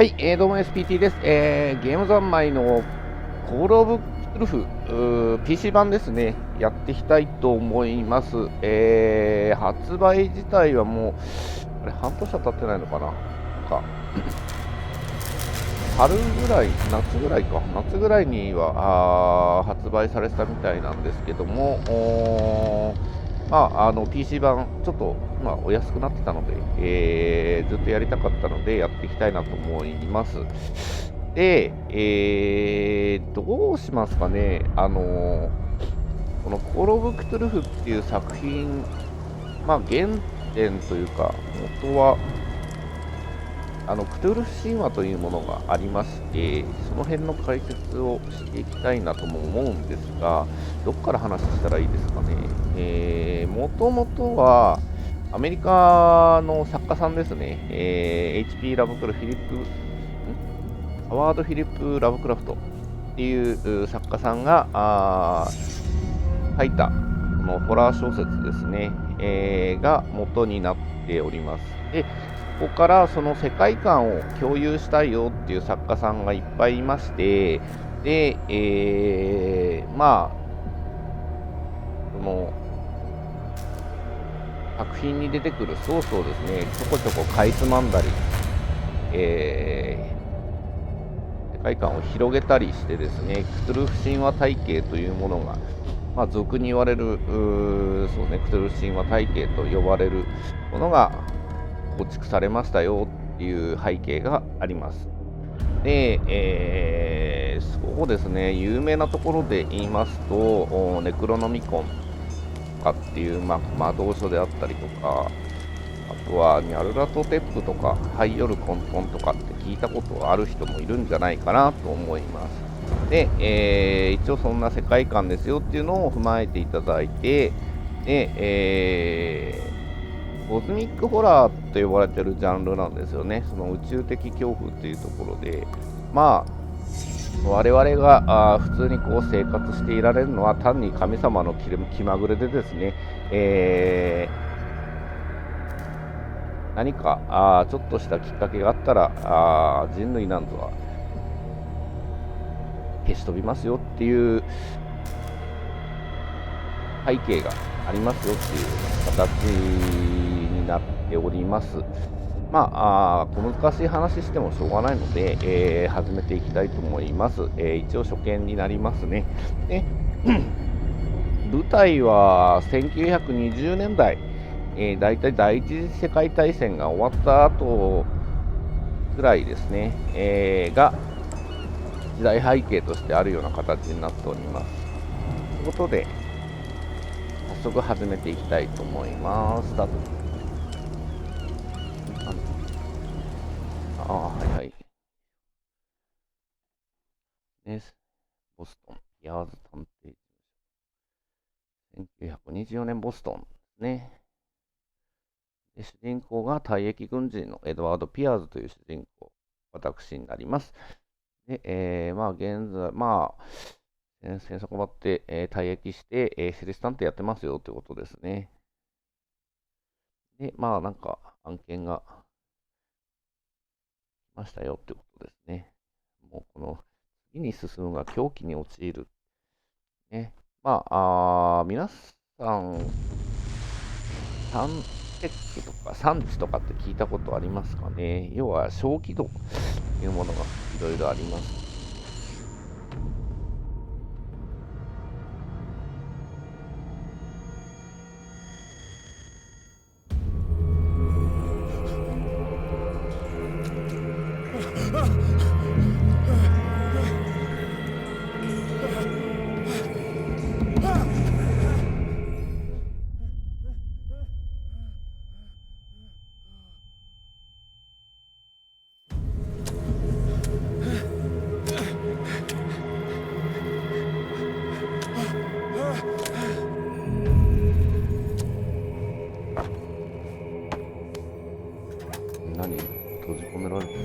はい、どうも SPT です。ゲーム三昧のコールオブクトゥルフ PC 版ですね、やっていきたいと思います。発売自体はもう、あれ、半年は経ってないのかな。なんか、春ぐらい、夏ぐらいか、夏ぐらいには発売されてたみたいなんですけども、PC 版、ちょっと、お安くなってたので、ずっとやりたかったので、やっていきたいなと思います。で、どうしますかね、このコール・オブ・クトゥルフっていう作品、原点というか、元は、クトゥルフ神話というものがありまして、その辺の解説をしていきたいなとも思うんですが、どこから話したらいいですかね。もともとは、アメリカの作家さんですね、HP ラブクラフィリップ、ハワード・フィリップ・ラブクラフトっていう作家さんが書いたこのホラー小説ですね、が元になっております。でここからその世界観を共有したいよっていう作家さんがいっぱいいまして、で、その作品に出てくるソースをですね、ちょこちょこかいつまんだり、世界観を広げたりしてですね、クトゥルフ神話体系というものが、俗に言われる、そうね、クトゥルフ神話体系と呼ばれるものが構築されましたよっていう背景があります。で、そうですね、有名なところで言いますと、ネクロノミコンとかっていう、魔導書であったりとか、あとはニャルラトテップとかハイヨルコントンとかって聞いたことある人もいるんじゃないかなと思います。で、一応そんな世界観ですよっていうのを踏まえていただいて、で、コズミックホラーと呼ばれてるジャンルなんですよね。その宇宙的恐怖っていうところで、我々が普通にこう生活していられるのは単に神様の気まぐれでですね、何かちょっとしたきっかけがあったら人類なんぞは消し飛びますよっていう背景がありますよっていう形になっております。小難しい話してもしょうがないので、始めていきたいと思います。一応初見になりますね。で舞台は1920年代、だいたい第一次世界大戦が終わった後ぐらいですね、が時代背景としてあるような形になっております。ということで、早速始めていきたいと思います。スタート。はいはい。ね、ボストン、ピアーズ探偵1924年ボストンですね。で主人公が退役軍人のエドワード・ピアーズという主人公、私になります。で、現在、戦争が終わって、退役して、私立探偵やってますよということですね。で、なんか案件が来ましたよということですね。もうこの次に進むが狂気に陥る。ね。皆さん、サンテックとか産地とかって聞いたことありますかね。要は小気度というものがいろいろあります。何？閉じ込められてる。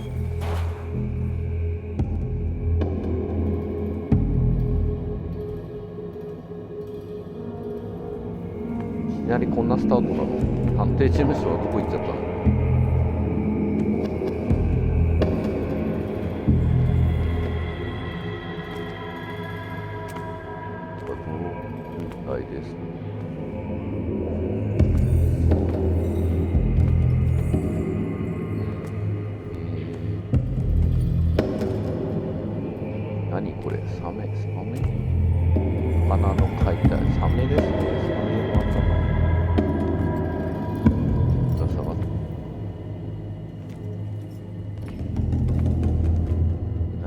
いきなりこんなスタートなの？探偵事務所はどこ行っちゃったの？みたいです。何これ、サメ魚の描いたサメですね。サメの頭。ぶら下がって。何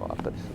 あったりする。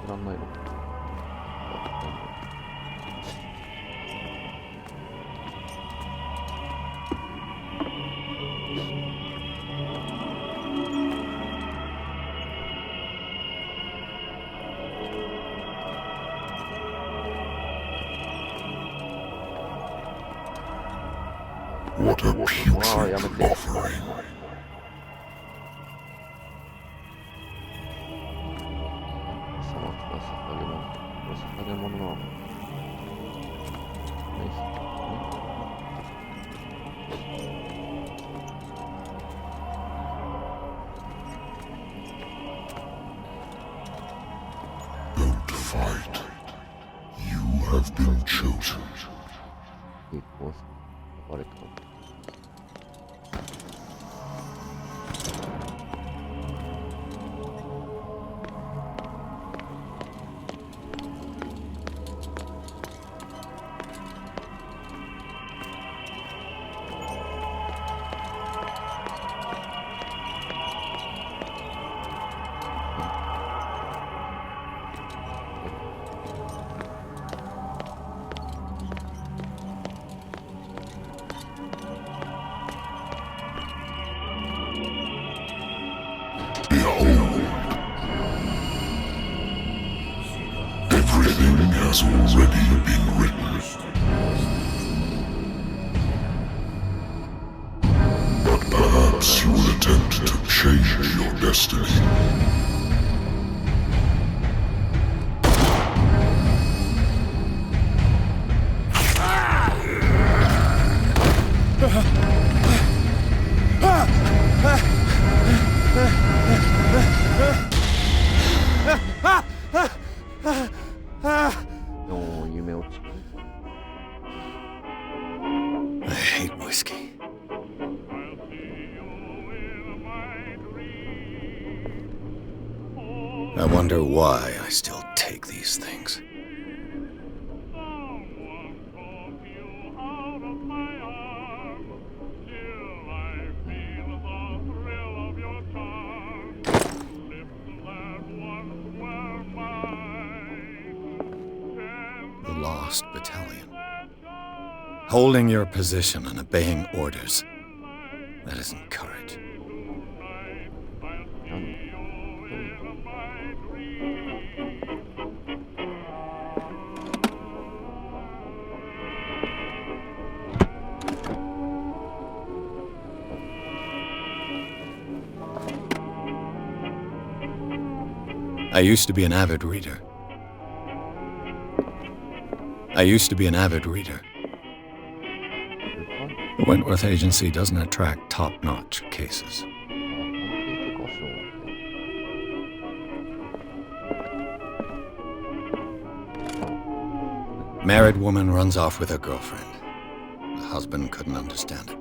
らんないのか。What a putrid offering. 捧げ物なの。have been chosen. 結構あれか。Everything has already been written. But perhaps you will attempt to change your destiny. I hate whiskey. I wonder why I still take these things. The Lost Battalion. Holding your position and obeying orders. That isn't courage. I used to be an avid reader. The Wentworth Agency doesn't attract top-notch cases. Married woman runs off with her girlfriend. The husband couldn't understand it.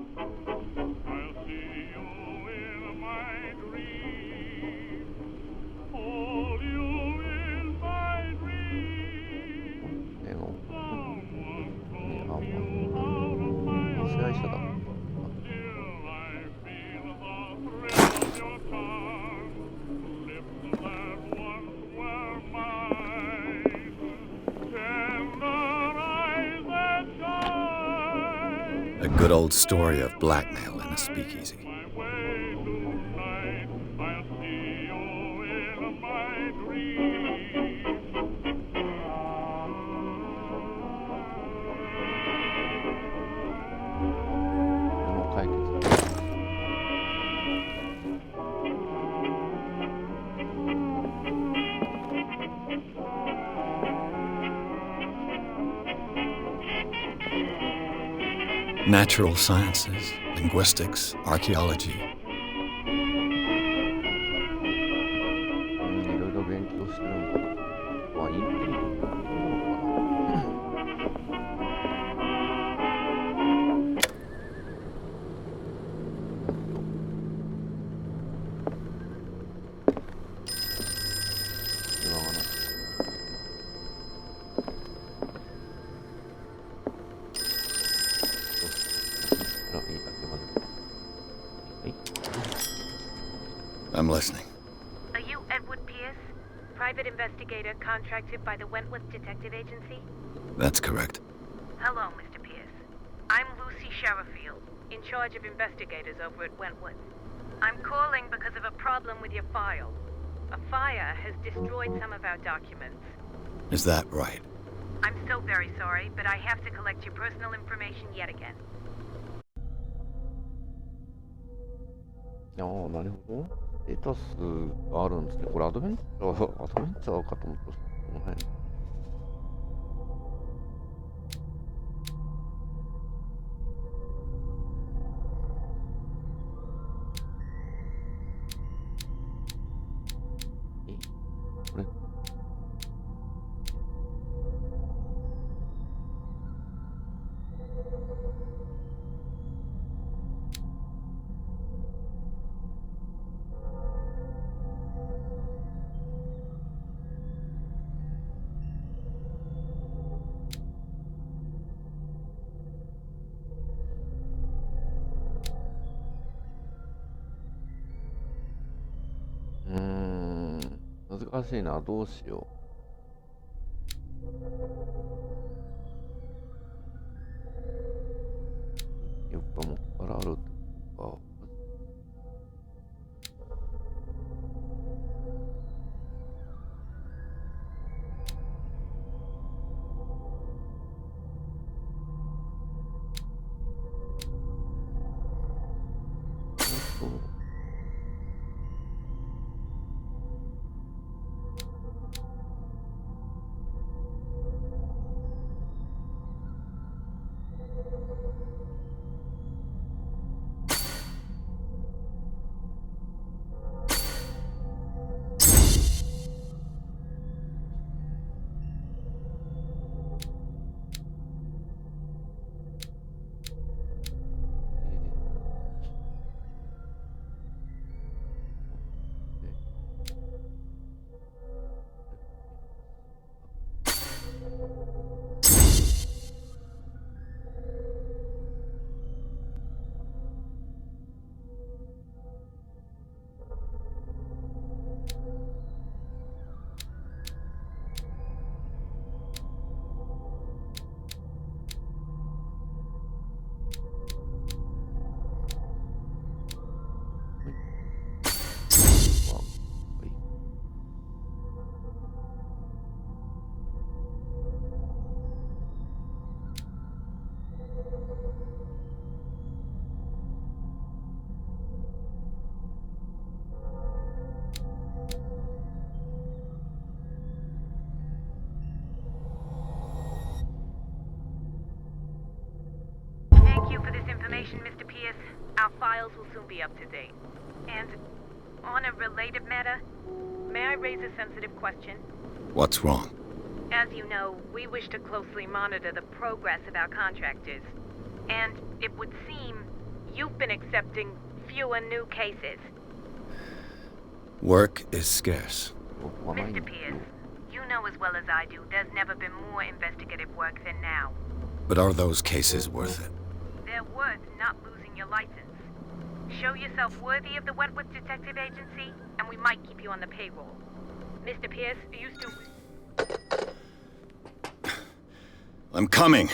A good old story of blackmail in a speakeasy. Natural sciences, linguistics, archaeology. いろいろ勉強してるんだ。まあ、インテリなのかな。I'm listening. Are you Edward Pierce, private investigator contracted by the Wentworth Detective Agency? That's correct. Hello, Mr. Pierce. I'm Lucy Sherifield, in charge of investigators over at Wentworth. I'm calling because of a problem with your file. A fire has destroyed some of our documents. Is that right? I'm so very sorry, but I have to collect your personal information yet again. ああ、なるほど。ステータスがあるんですね。これアドベンチャーかと思ったら、この辺。これ難しいな、どうしよう。やっぱもっからあるとか。Thank you for this information, Mr. Pierce. Our files will soon be up to date. And on a related matter, may I raise a sensitive question? What's wrong? As you know, we wish to closely monitor the progress of our contractors. And it would seem you've been accepting fewer new cases. Work is scarce. Mr. Pierce, you know as well as I do, there's never been more investigative work than now. But are those cases worth it? They're worth not losing your license. Show yourself worthy of the Wentworth Detective Agency, and we might keep you on the payroll. Mr. Pierce, are you still... I'm coming.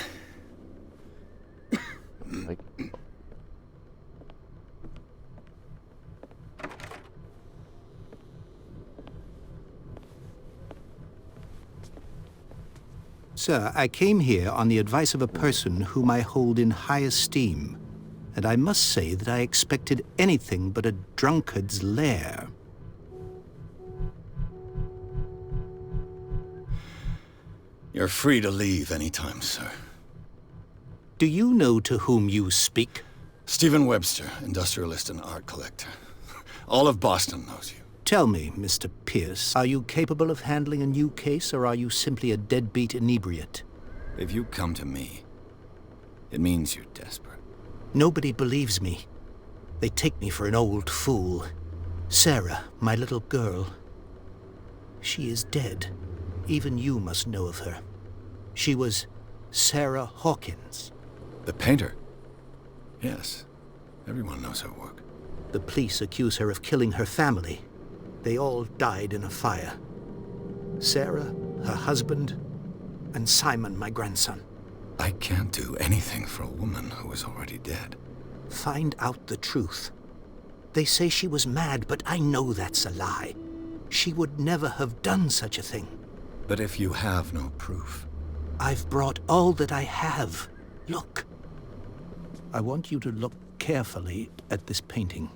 Sir, I came here on the advice of a person whom I hold in high esteem, and I must say that I expected anything but a drunkard's lair. You're free to leave anytime, sir. Do you know to whom you speak? Stephen Webster, industrialist and art collector. All of Boston knows you. Tell me, Mr. Pierce, are you capable of handling a new case, or are you simply a deadbeat inebriate? If you come to me, it means you're desperate. Nobody believes me. They take me for an old fool. Sarah, my little girl, she is dead. Even you must know of her. She was Sarah Hawkins. The painter? Yes. Everyone knows her work. The police accuse her of killing her family. They all died in a fire. Sarah, her husband, and Simon, my grandson. I can't do anything for a woman who is already dead. Find out the truth. They say she was mad, but I know that's a lie. She would never have done such a thing. But if you have no proof... I've brought all that I have. Look. I want you to look carefully at this painting.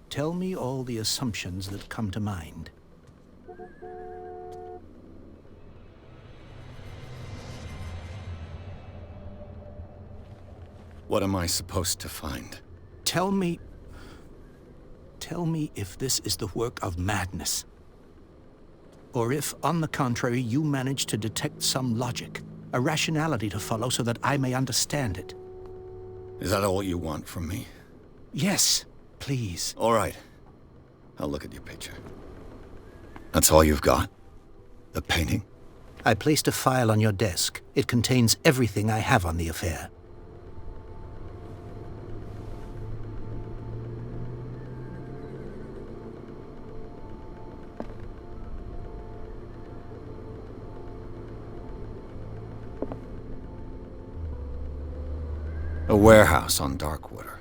Tell me all the assumptions that come to mind. What am I supposed to find? Tell me if this is the work of madness. Or if, on the contrary, you manage to detect some logic, a rationality to follow so that I may understand it. Is that all you want from me? Yes, please. All right. I'll look at your picture. That's all you've got? The painting? I placed a file on your desk. It contains everything I have on the affair. A warehouse on Darkwater.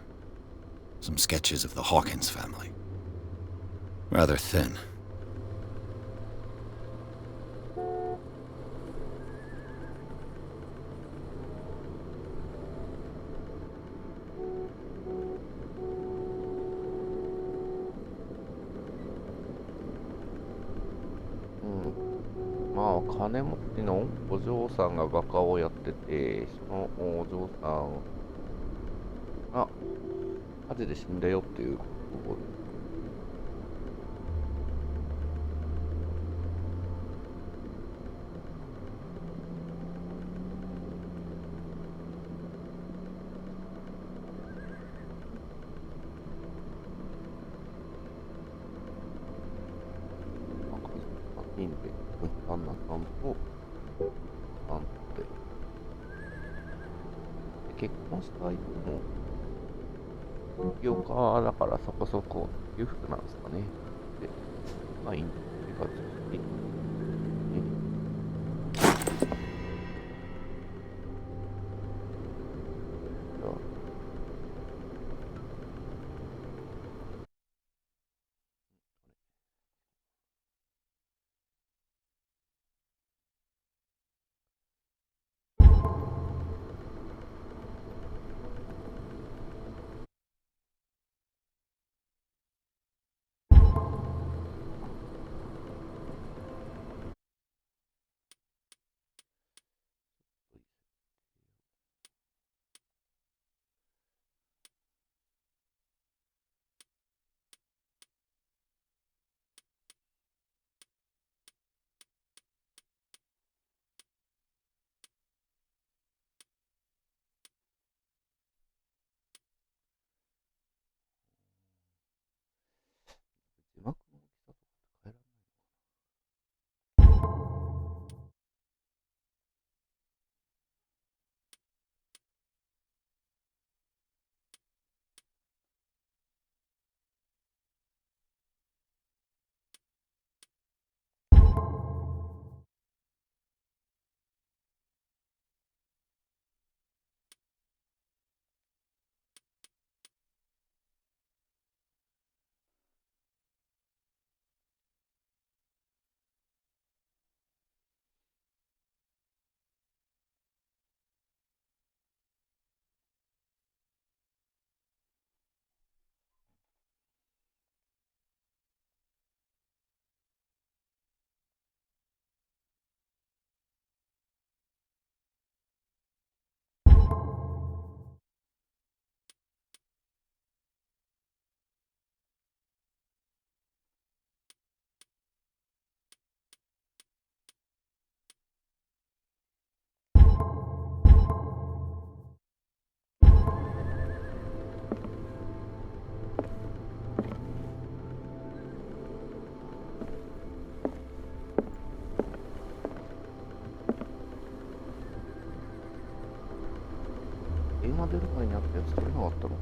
Some sketches of the Hawkins family. Rather thin.金持ちのお嬢さんが画家をやってて、そのお嬢さんが火事で死んだよっていうことで、3人で旦那さんとなんて結婚した相手も起業家だからそこそこ裕福なんですかね。で、まあいいん生活していいね。じゃあ字幕の大きさとかって変えられない。電話出る前にあったやつ取れなかったの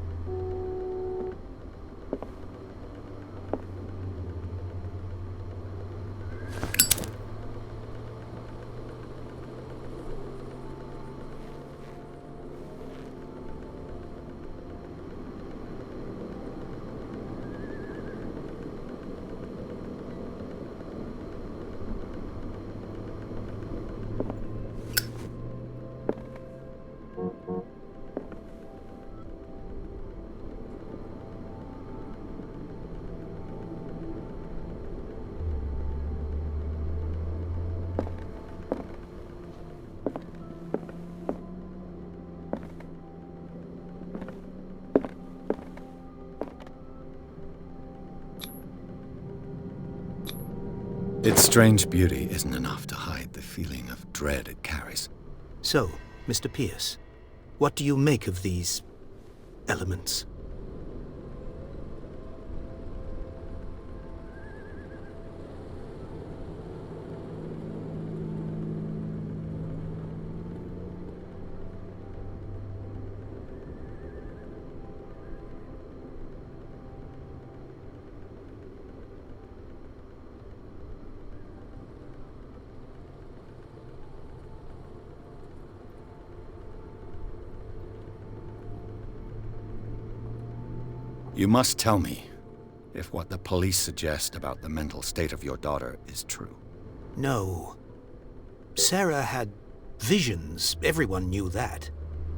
？Its strange beauty isn't enough to hide the feeling of dread it carries. So, Mr. Pierce, what do you make of these elements? You must tell me if what the police suggest about the mental state of your daughter is true. No. Sarah had visions. Everyone knew that.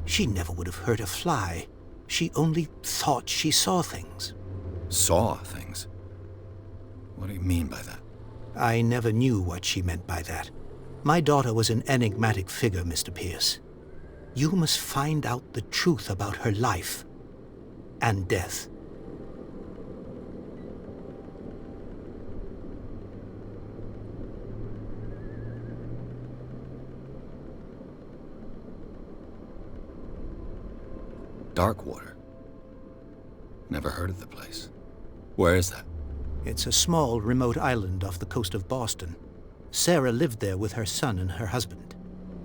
She never would have hurt a fly. She only thought she saw things. Saw things? What do you mean by that? I never knew what she meant by that. My daughter was an enigmatic figure, Mr. Pierce. You must find out the truth about her life and death. Darkwater? Never heard of the place. Where is that? It's a small, remote island off the coast of Boston. Sarah lived there with her son and her husband.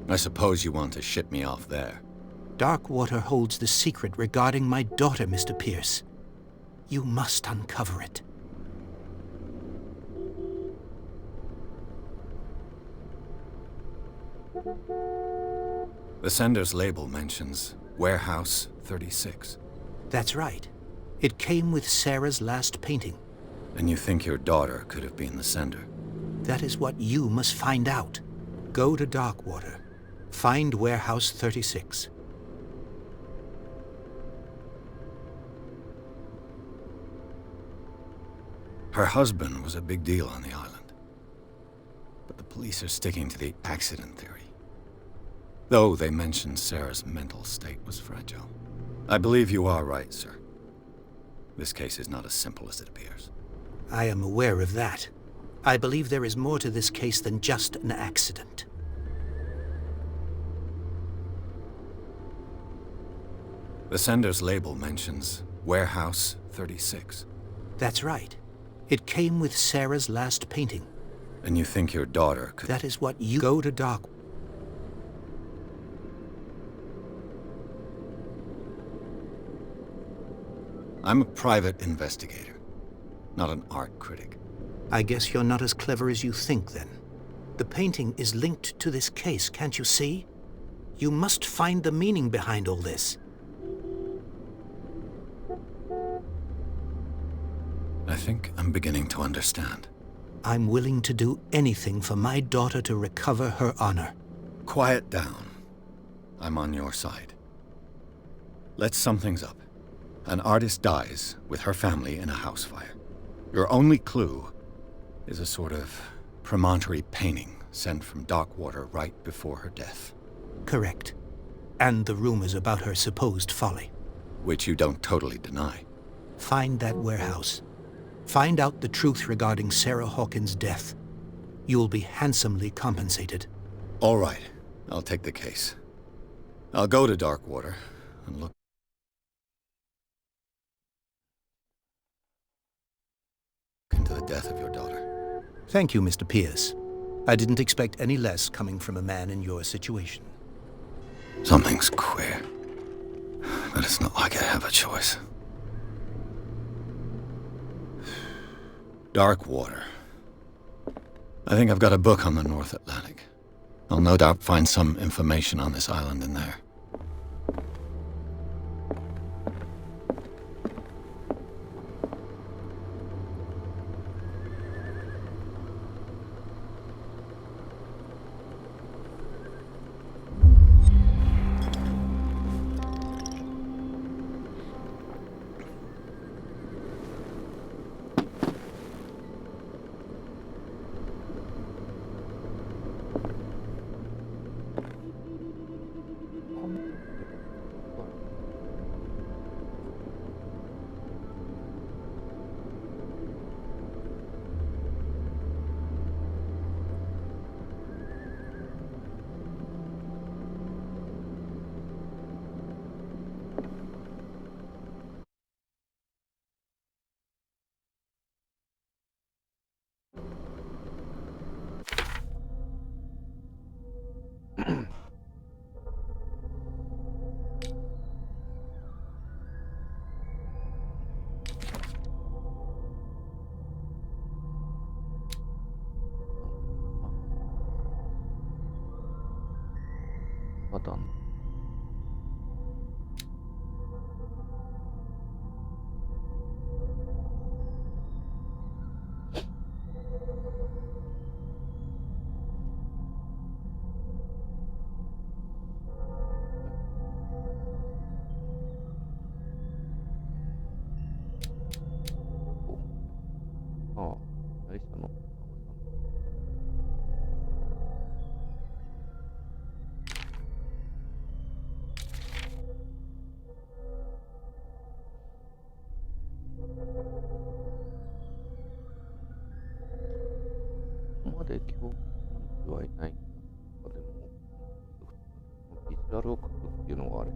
I suppose you want to ship me off there. Darkwater holds the secret regarding my daughter, Mr. Pierce. You must uncover it. The sender's label mentions Warehouse 36. That's right. It came with Sarah's last painting. And you think your daughter could have been the sender? That is what you must find out. Go to Darkwater. Find Warehouse 36. Her husband was a big deal on the island. But the police are sticking to the accident theory. Though they mentioned Sarah's mental state was fragile. I believe you are right, sir. This case is not as simple as it appears. I am aware of that. I believe there is more to this case than just an accident. The sender's label mentions Warehouse 36. That's right. It came with Sarah's last painting. And you think your daughter could... That is what you... Go to Dark... I'm a private investigator, not an art critic. I guess you're not as clever as you think, then. The painting is linked to this case, can't you see? You must find the meaning behind all this. I think I'm beginning to understand. I'm willing to do anything for my daughter to recover her honor. Quiet down. I'm on your side. Let's sum things up. An artist dies with her family in a house fire. Your only clue is a sort of promontory painting sent from Darkwater right before her death. Correct. And the rumors about her supposed folly. Which you don't totally deny. Find that warehouse. Find out the truth regarding Sarah Hawkins' death. You'll be handsomely compensated. All right. I'll take the case. I'll go to Darkwater and look into the death of your daughter. Thank you, Mr. Pierce. I didn't expect any less coming from a man in your situation. Something's queer. But it's not like I have a choice. Darkwater. I think I've got a book on the North Atlantic. I'll no doubt find some information on this island in there. Done. ルを書くっていうのがある。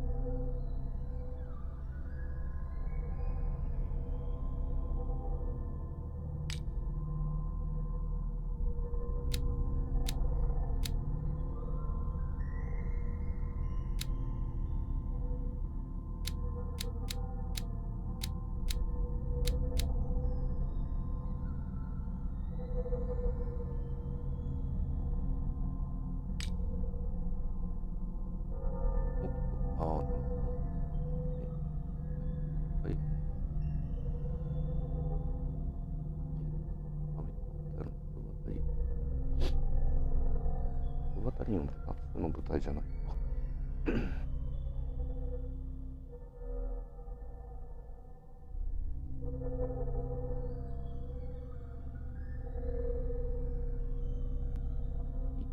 ああ、なるほど。はい。物語の夏の舞台じゃないか。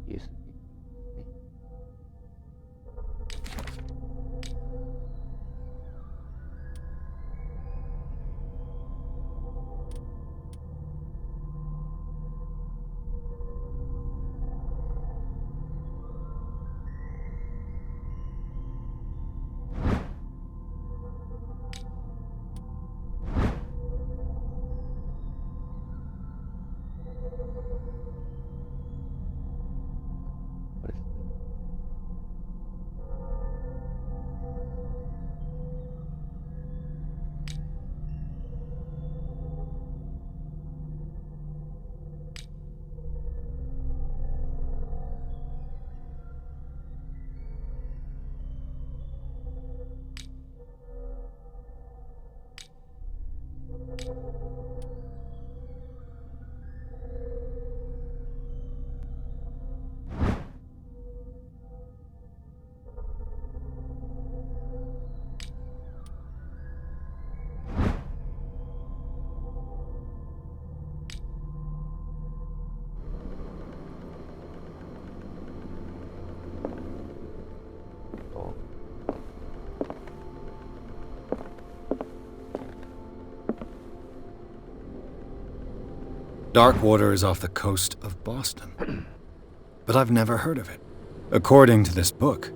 PSID ですね。あれですね。Darkwater is off the coast of Boston, but I've never heard of it. According to this book,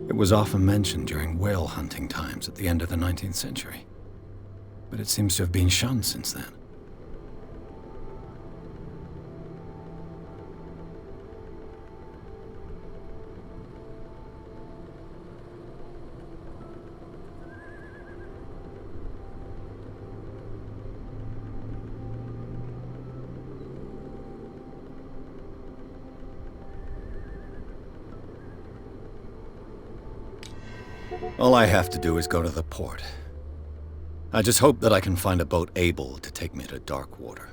it was often mentioned during whale hunting times at the end of the 19th century, but it seems to have been shunned since then. All I have to do is go to the port. I just hope that I can find a boat able to take me to Darkwater.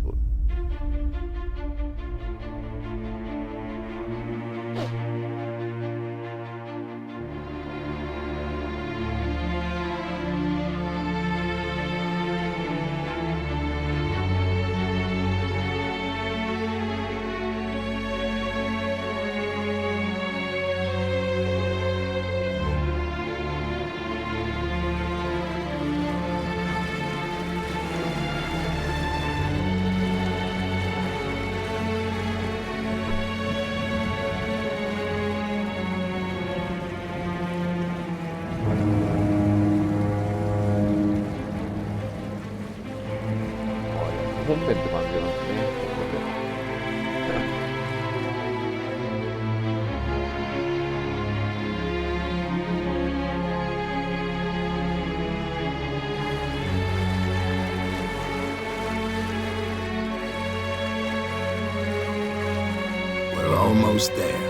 ごい。本編って感じなんですね。We're almost there.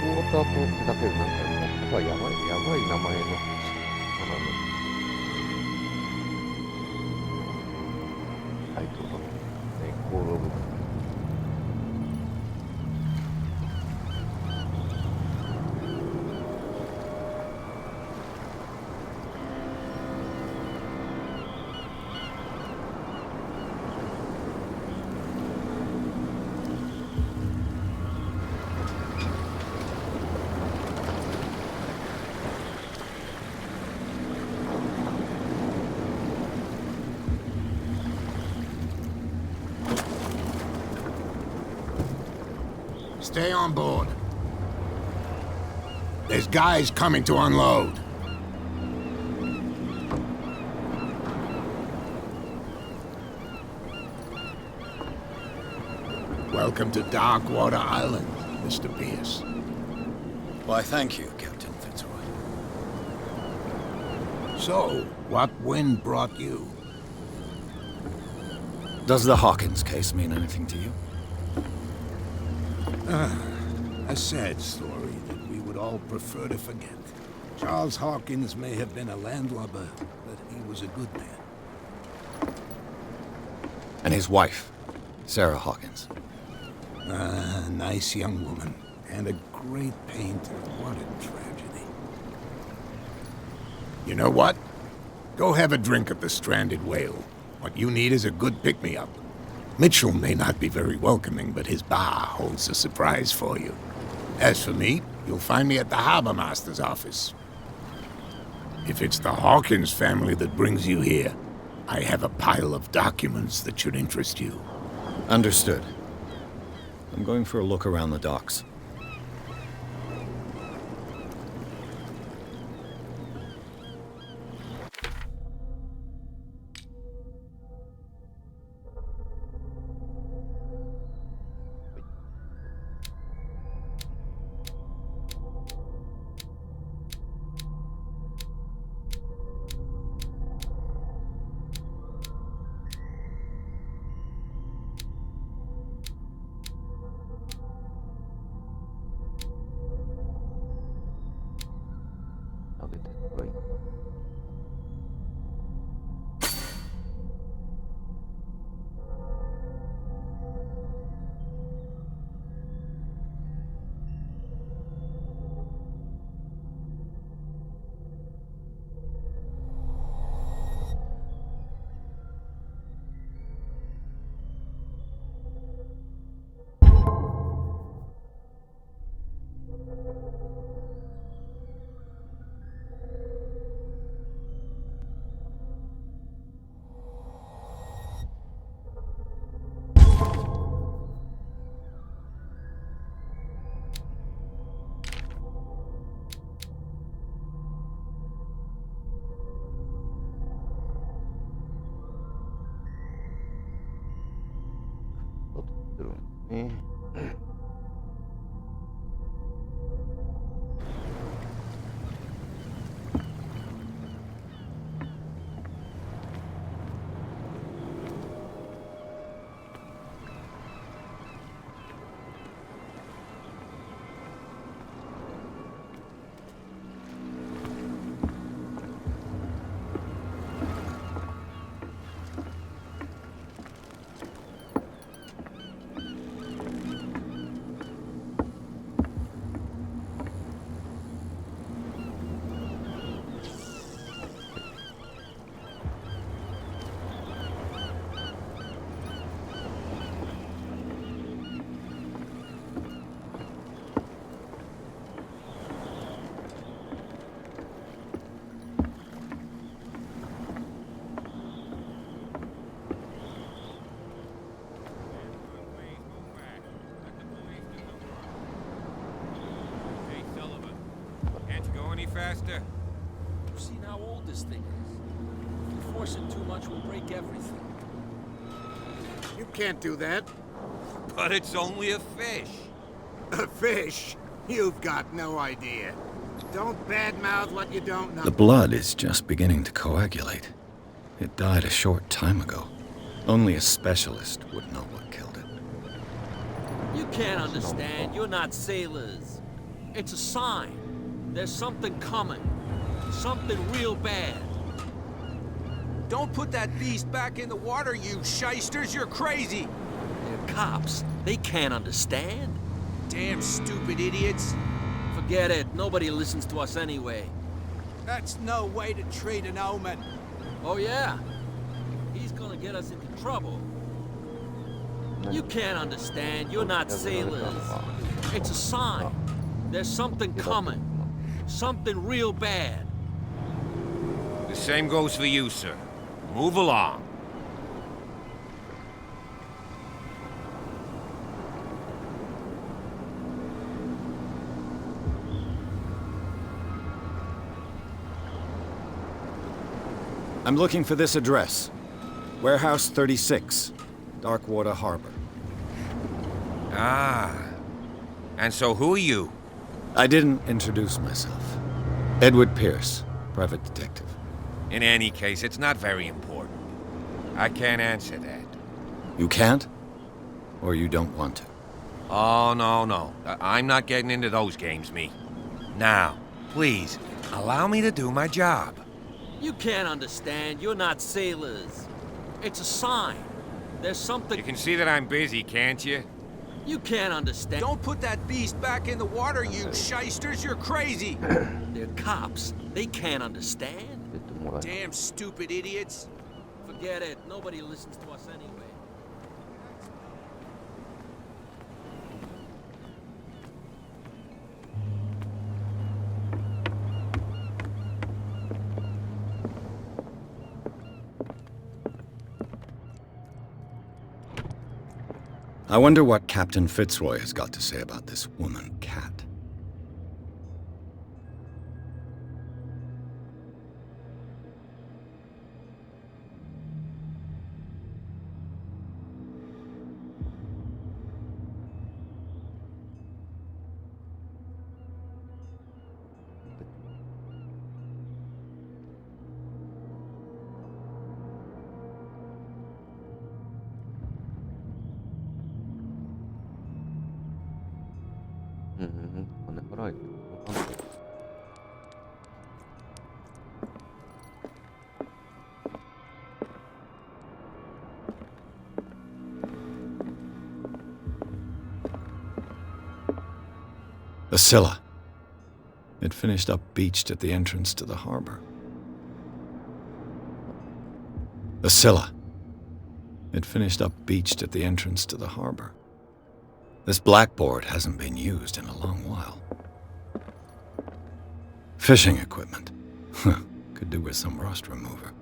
ウォーター島ってだけでなんかもうやばい名前のタイトルだね。コールオブStay on board. There's guys coming to unload. Welcome to Darkwater Island, Mr. Pierce. Why, thank you, Captain Fitzroy. So, what wind brought you? Does the Hawkins case mean anything to you? A sad story that we would all prefer to forget. Charles Hawkins may have been a landlubber, but he was a good man. And his wife, Sarah Hawkins. A nice young woman, and a great painter. What a tragedy. You know what? Go have a drink at the Stranded Whale. What you need is a good pick-me-up. Mitchell may not be very welcoming, but his bar holds a surprise for you. As for me, you'll find me at the Harbor Master's office. If it's the Hawkins family that brings you here, I have a pile of documents that should interest you. Understood. I'm going for a look around the docks.ね。faster? You've seen how old this thing is. If you force it too much, we'll break everything. You can't do that. But it's only a fish. A fish? You've got no idea. Don't badmouth what you don't know. The blood is just beginning to coagulate. It died a short time ago. Only a specialist would know what killed it. You can't understand. You're not sailors. It's a sign. There's something coming. Something real bad. Don't put that beast back in the water, you shysters! You're crazy! They're cops. They can't understand. Damn stupid idiots! Forget it. Nobody listens to us anyway. That's no way to treat an omen. Oh, yeah? He's gonna get us into trouble. You can't understand. You're not sailors. It's a sign. There's something coming. Something real bad. The same goes for you, sir. Move along. I'm looking for this address. Warehouse 36, Darkwater Harbor. Ah. And so who are you? I didn't introduce myself. Edward Pierce, private detective. In any case, it's not very important. I can't answer that. You can't? Or you don't want to? Oh, no. I'm not getting into those games, me. Now, please, allow me to do my job. You can't understand. You're not sailors. It's a sign. There's something... You can see that I'm busy, can't you? You can't understand. Don't put that beast back in the water, you shysters! You're crazy! They're cops. They can't understand. Damn stupid idiots! Forget it. Nobody listens to us anyway. I wonder what Captain Fitzroy has got to say about this woman cat. The Scylla. It finished up beached at the entrance to the harbor. The Scylla. It finished up beached at the entrance to the harbor. This blackboard hasn't been used in a long while. Fishing equipment. Could do with some rust remover.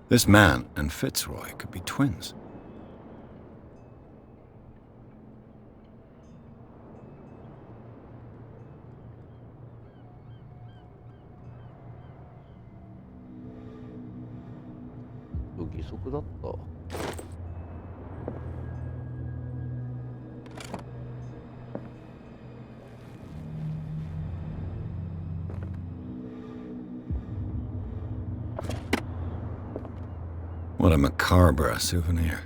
This man and Fitzroy could be twins. What a macabre souvenir.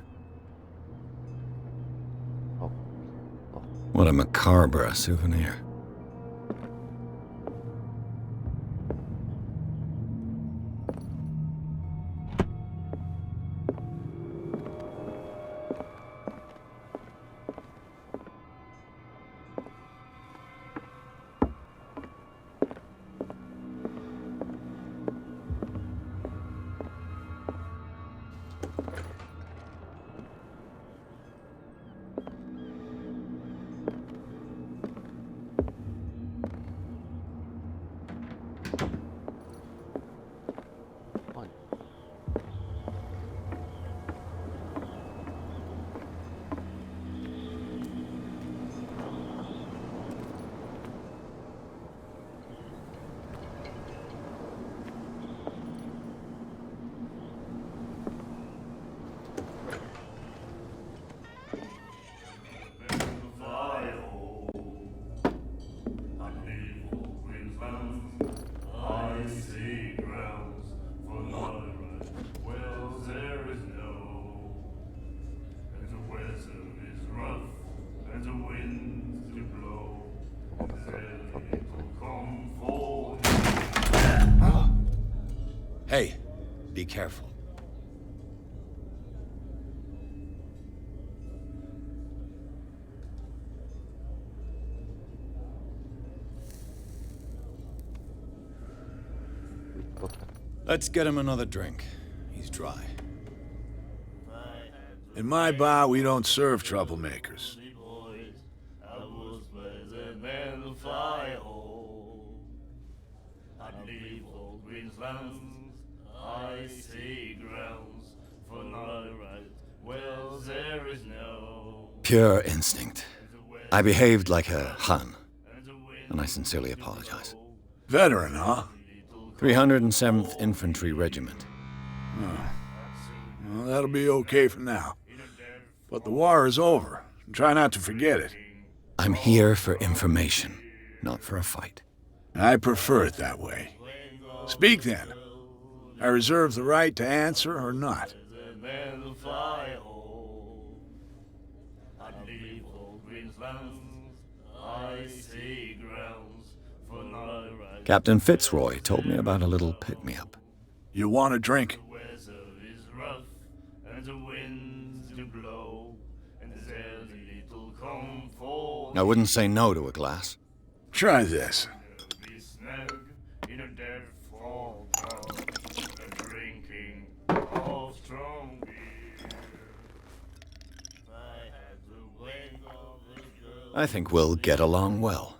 What a macabre souvenir. be careful. Let's get him another drink. He's dry. In my bar, we don't serve troublemakers. Pure instinct. I behaved like a Hun, and I sincerely apologize. Veteran, huh? 307th Infantry Regiment. Well, that'll be okay for now. But the war is over. Try not to forget it. I'm here for information, not for a fight. I prefer it that way. Speak then. I reserve the right to answer or not. Captain Fitzroy told me about a little pick-me-up. You want a drink? I wouldn't say no to a glass. Try this. I think we'll get along well.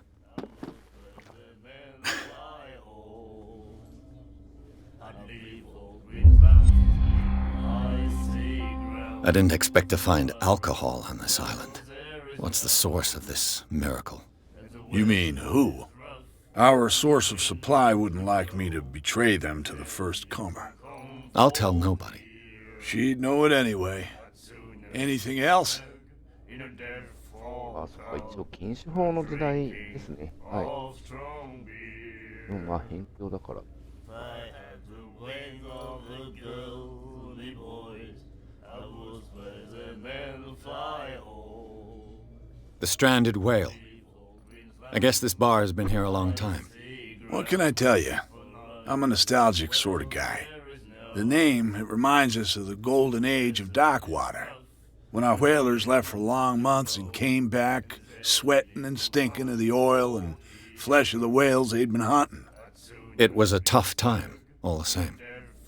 I didn't expect to find alcohol on this island. What's the source of this miracle? You mean who? Our source of supply wouldn't like me to betray them to the first comer. I'll tell nobody. She'd know it anyway. Anything else? あ、そっか、一応禁酒法の時代ですね。はい。でもまあ、辺境だから。The stranded whale. I guess this bar has been here a long time. What can I tell you? I'm a nostalgic sort of guy. The name, it reminds us of the golden age of dock water. When our whalers left for long months and came back, sweating and stinking of the oil and flesh of the whales they'd been hunting. It was a tough time, all the same.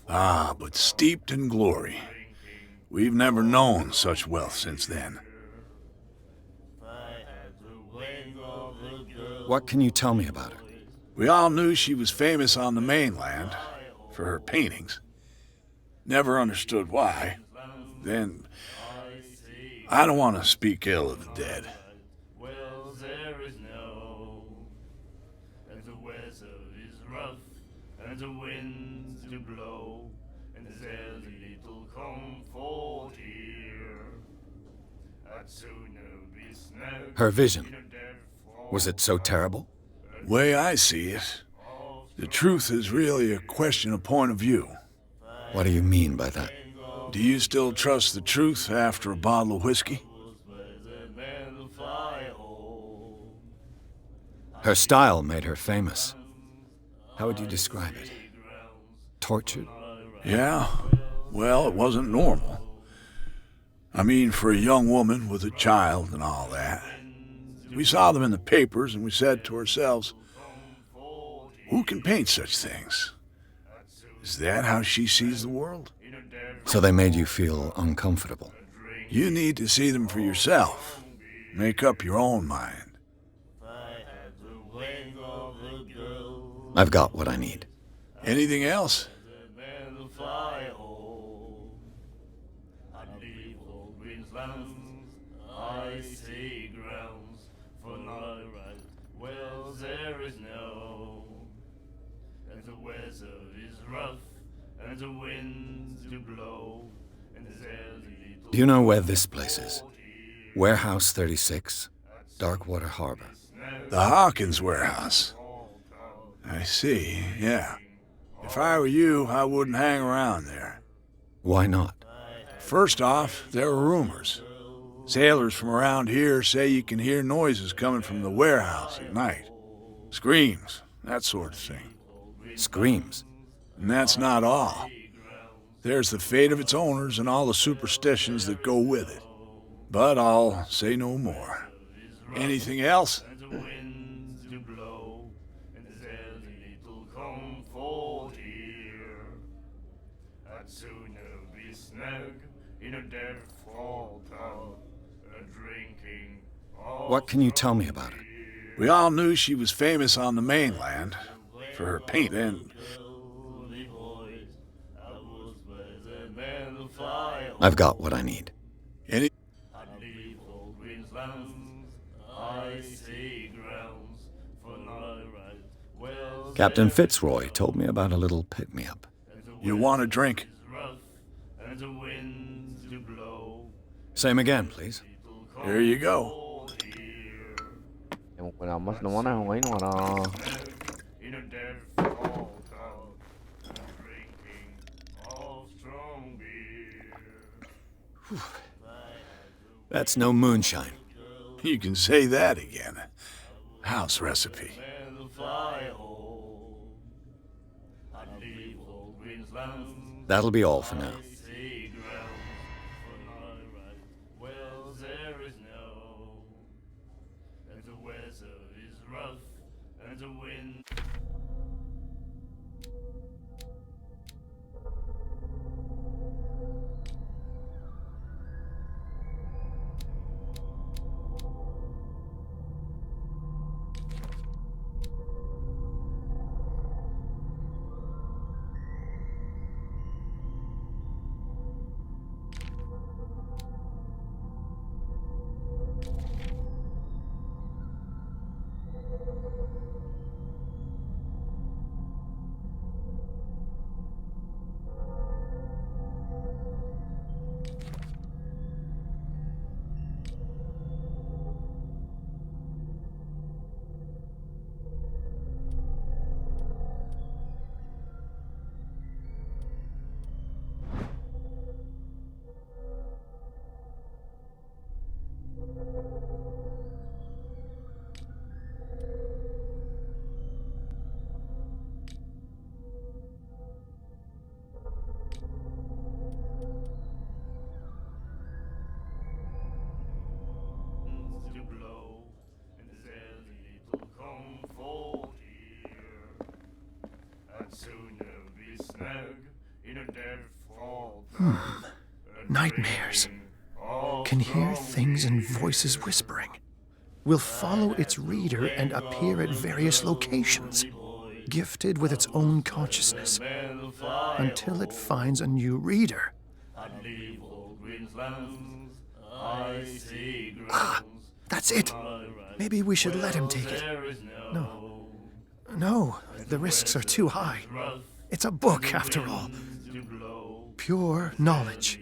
Ah, but steeped in glory. We've never known such wealth since then. What can you tell me about her? We all knew she was famous on the mainland for her paintings. Never understood why. Then, I don't want to speak ill of the dead. Her vision. Was it so terrible? Way I see it, the truth is really a question of point of view. What do you mean by that? Do you still trust the truth after a bottle of whiskey? Her style made her famous. How would you describe it? Tortured? Yeah, well, it wasn't normal. I mean, for a young woman with a child and all that. We saw them in the papers and we said to ourselves, who can paint such things? Is that how she sees the world? So they made you feel uncomfortable. You need to see them for yourself. Make up your own mind. I've got what I need. Anything else? Do you know where this place is? Warehouse 36, Darkwater Harbor. The Hawkins warehouse. I see, yeah. If I were you, I wouldn't hang around there. Why not? First off, there are rumors. Sailors from around here say you can hear noises coming from the warehouse at night. Screams, that sort of thing. Screams. And that's not all. There's the fate of its owners and all the superstitions that go with it. But I'll say no more. Anything else? What can you tell me about her? We all knew she was famous on the mainland for her paint and... I've got what I need. Any... Captain Fitzroy told me about a little pick-me-up. You want a drink? Same again, please. Here you go. でもこれあんまし飲まない方がいいのかな。That's no moonshine. You can say that again. House recipe. That'll be all for now. Nightmares. Can hear things and voices whispering. Will follow its reader and appear at various locations, gifted with its own consciousness, until it finds a new reader. Ah, that's it. Maybe we should let him take it. No, the risks are too high. It's a book, after all. Pure knowledge.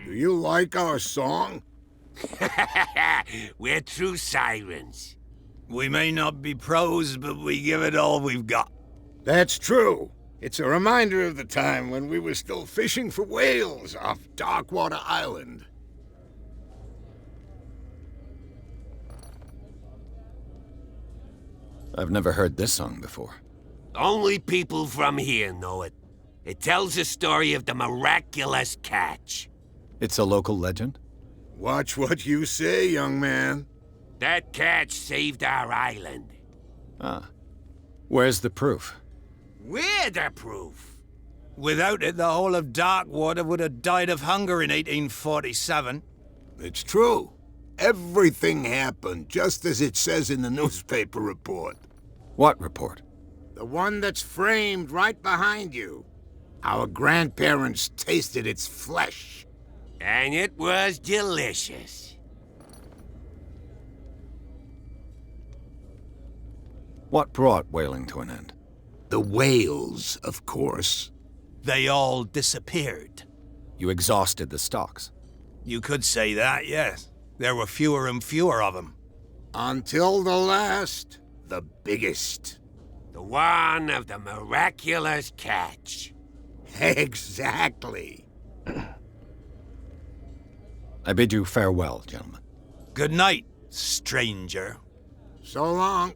Do you like our song? We're true sirens. We may not be pros, but we give it all we've got. That's true. It's a reminder of the time when we were still fishing for whales off Darkwater Island. I've never heard this song before. Only people from here know it. It tells the story of the miraculous catch. It's a local legend? Watch what you say, young man. That catch saved our island. Ah. Where's the proof? We're the proof. Without it, the whole of Darkwater would have died of hunger in 1847. It's true. Everything happened just as it says in the newspaper report. What report? The one that's framed right behind you. Our grandparents tasted its flesh. And it was delicious. What brought whaling to an end? The whales, of course. They all disappeared. You exhausted the stocks. You could say that, yes. There were fewer and fewer of them. Until the last, the biggest. The one of the miraculous catch. Exactly. I bid you farewell, gentlemen. Good night, stranger. So long.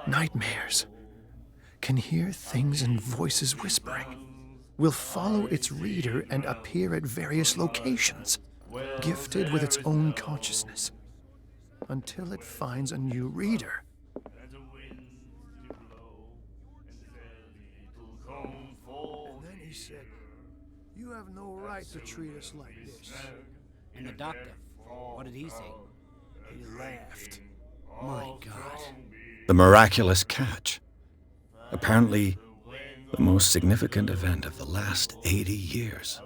Nightmares. Can hear things and voices whispering. Will follow its reader and appear at various locations, gifted with its own consciousness, until it finds a new reader. And then he said, "You have no right to treat us like this." And the doctor, what did he say? He laughed. My God. The miraculous catch. Apparently, the most significant event of the last 80 years.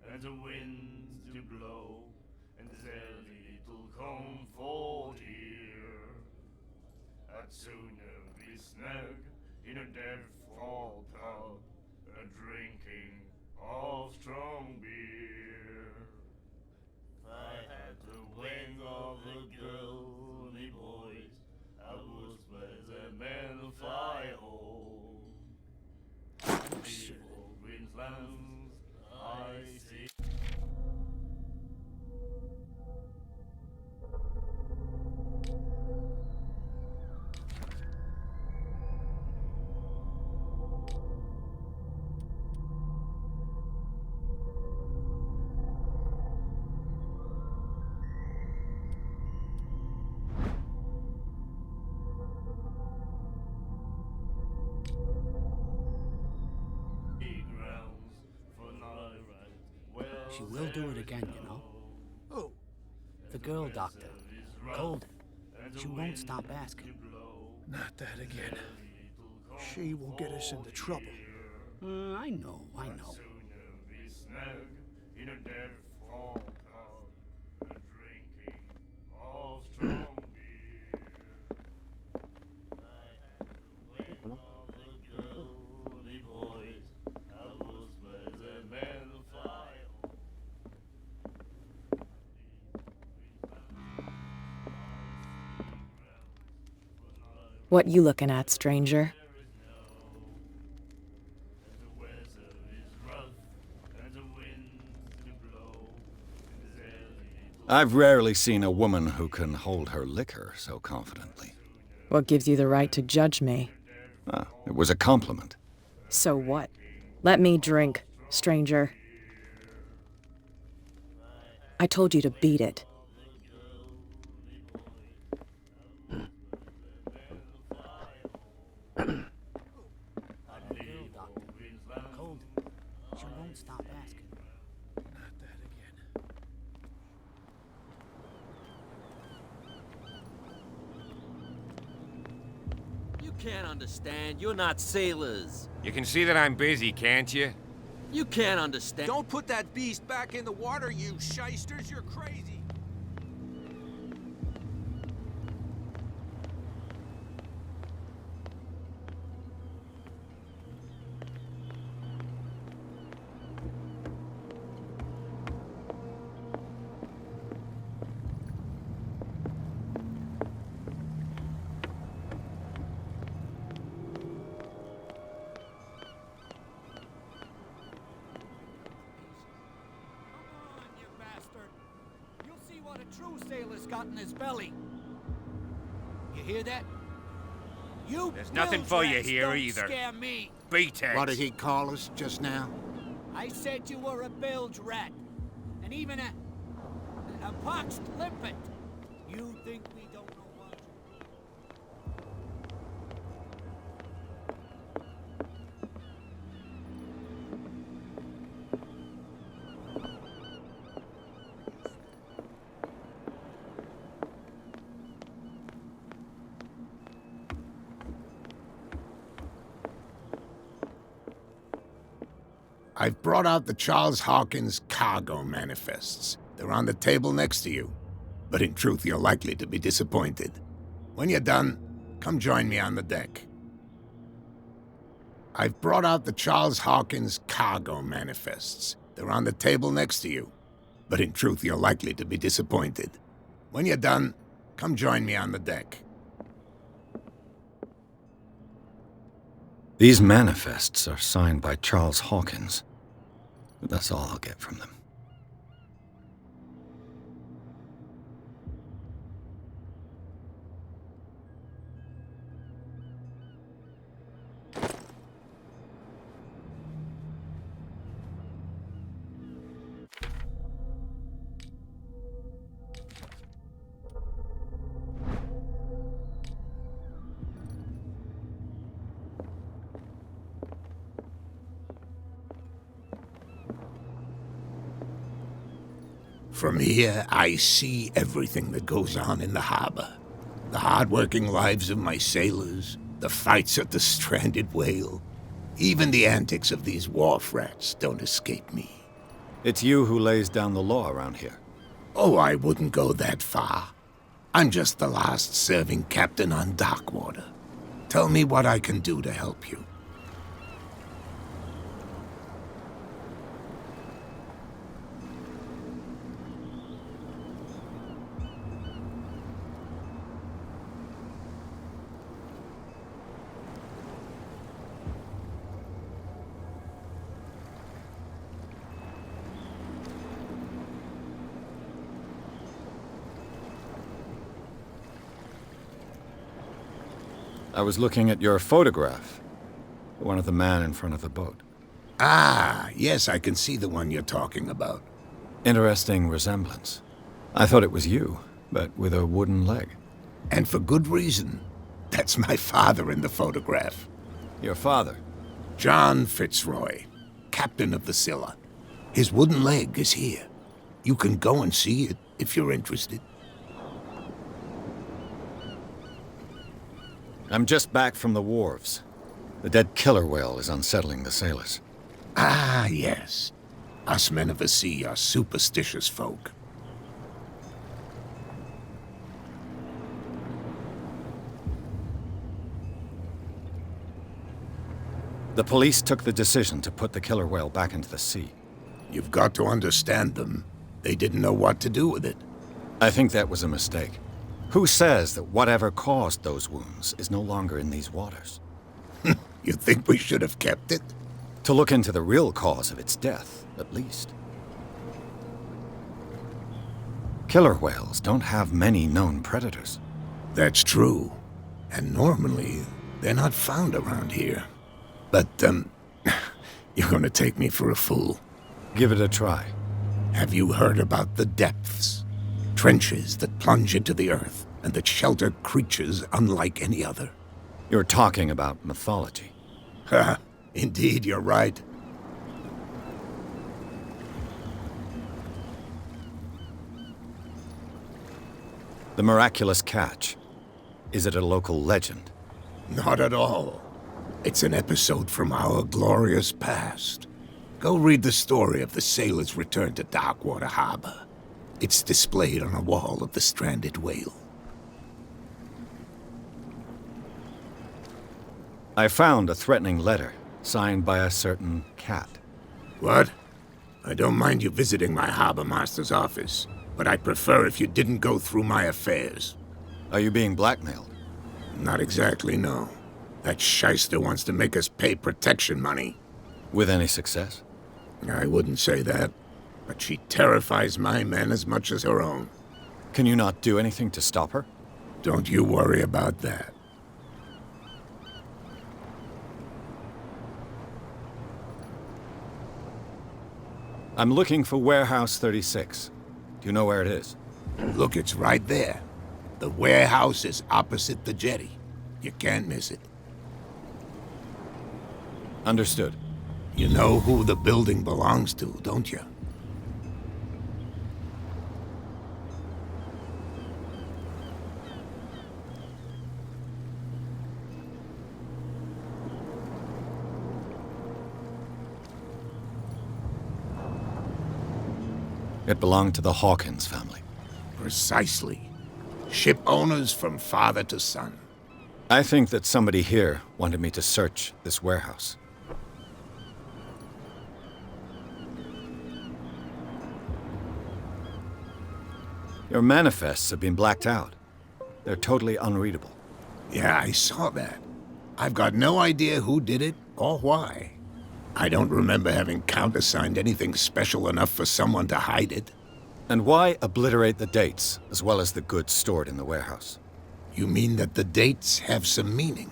And the winds do blow, and there's little comfort here. I'd sooner be snug in a dead-fall pub, drinking of strong beer. If I had the wing of the girly boys, I would swear them and fly home. Evil windslands, I see. She will do it again, you know. Oh, The girl doctor. Golden. She won't stop asking. not that again. She will get us into trouble. I know. In a dead-fall pub, drinking of strong beer. I had the way of the girly boys. I was where the men fly. What you looking at, stranger? I've rarely seen a woman who can hold her liquor so confidently. What gives you the right to judge me? Ah, it was a compliment. So what? Let me drink, stranger. I told you to beat it. Golden. She won't stop asking. Not that again. You can't understand. You're not sailors. You can see that I'm busy, can't you? You can't understand. Don't put that beast back in the water, you shysters. You're crazy. What a true sailor's got in his belly. You hear that? You There's nothing for you bilge-rats here don't either. Scare me. Beat it. What did he call us just now? I said you were a bilge rat, and even a poxed limpet. You think we don't know what? I've brought out the Charles Hawkins cargo manifests. They're on the table next to you. But in truth, you're likely to be disappointed. When you're done, come join me on the deck. I've brought out the Charles Hawkins cargo manifests. They're on the table next to you. But in truth, you're likely to be disappointed. When you're done, come join me on the deck. These manifests are signed by Charles Hawkins. But that's all I'll get from them. From here, I see everything that goes on in the harbor. The hard-working lives of my sailors, the fights at the stranded whale. Even the antics of these wharf rats don't escape me. It's you who lays down the law around here. Oh, I wouldn't go that far. I'm just the last serving captain on Darkwater. Tell me what I can do to help you. I was looking at your photograph. The one of the man in front of the boat. Ah, yes, I can see the one you're talking about. Interesting resemblance. I thought it was you, but with a wooden leg. And for good reason. That's my father in the photograph. Your father? John Fitzroy, captain of the Scylla. His wooden leg is here. You can go and see it if you're interested. I'm just back from the wharves. The dead killer whale is unsettling the sailors. Ah, yes. Us men of the sea are superstitious folk. The police took the decision to put the killer whale back into the sea. You've got to understand them. They didn't know what to do with it. I think that was a mistake. Who says that whatever caused those wounds is no longer in these waters? You think we should have kept it? To look into the real cause of its death, at least. Killer whales don't have many known predators. That's true. And normally, they're not found around here. But, you're gonna take me for a fool. Give it a try. Have you heard about the depths? Trenches that plunge into the earth and that shelter creatures unlike any other. You're talking about mythology. Ha! Indeed, you're right. The miraculous catch. Is it a local legend? Not at all. It's an episode from our glorious past. Go read the story of the sailors' return to Darkwater Harbor. It's displayed on a wall of the stranded whale. I found a threatening letter, signed by a certain cat. What? I don't mind you visiting my harbor master's office, but I'd prefer if you didn't go through my affairs. Are you being blackmailed? Not exactly, no. That shyster wants to make us pay protection money. With any success? I wouldn't say that, but she terrifies my men as much as her own. Can you not do anything to stop her? Don't you worry about that. I'm looking for Warehouse 36. Do you know where it is? Look, it's right there. The warehouse is opposite the jetty. You can't miss it. Understood. You know who the building belongs to, don't you? It belonged to the Hawkins family. Precisely. Ship owners from father to son. I think that somebody here wanted me to search this warehouse. Your manifests have been blacked out. They're totally unreadable. Yeah, I saw that. I've got no idea who did it or why. I don't remember having countersigned anything special enough for someone to hide it. And why obliterate the dates, as well as the goods stored in the warehouse? You mean that the dates have some meaning?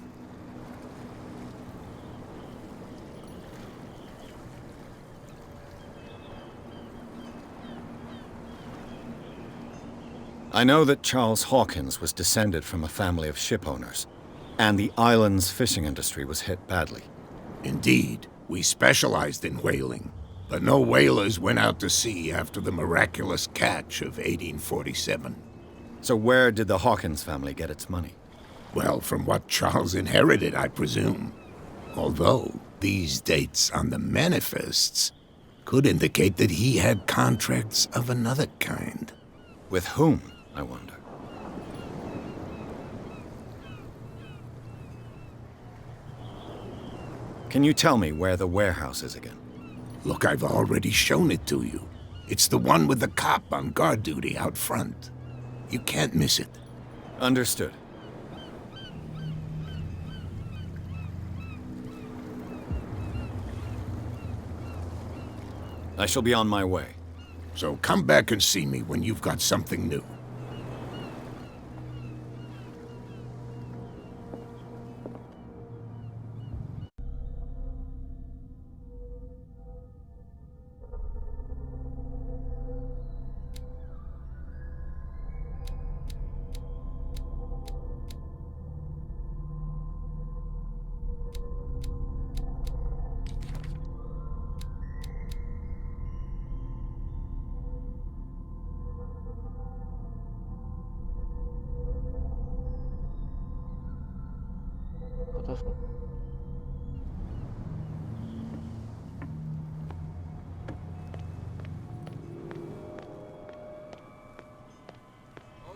I know that Charles Hawkins was descended from a family of ship owners, and the island's fishing industry was hit badly. Indeed, we specialized in whaling, but no whalers went out to sea after the miraculous catch of 1847. So where did the Hawkins family get its money? Well, from what Charles inherited, I presume. Although, these dates on the manifests could indicate that he had contracts of another kind. With whom, I wonder? Can you tell me where the warehouse is again? Look, I've already shown it to you. It's the one with the cop on guard duty out front. You can't miss it. Understood. I shall be on my way. So come back and see me when you've got something new. Oh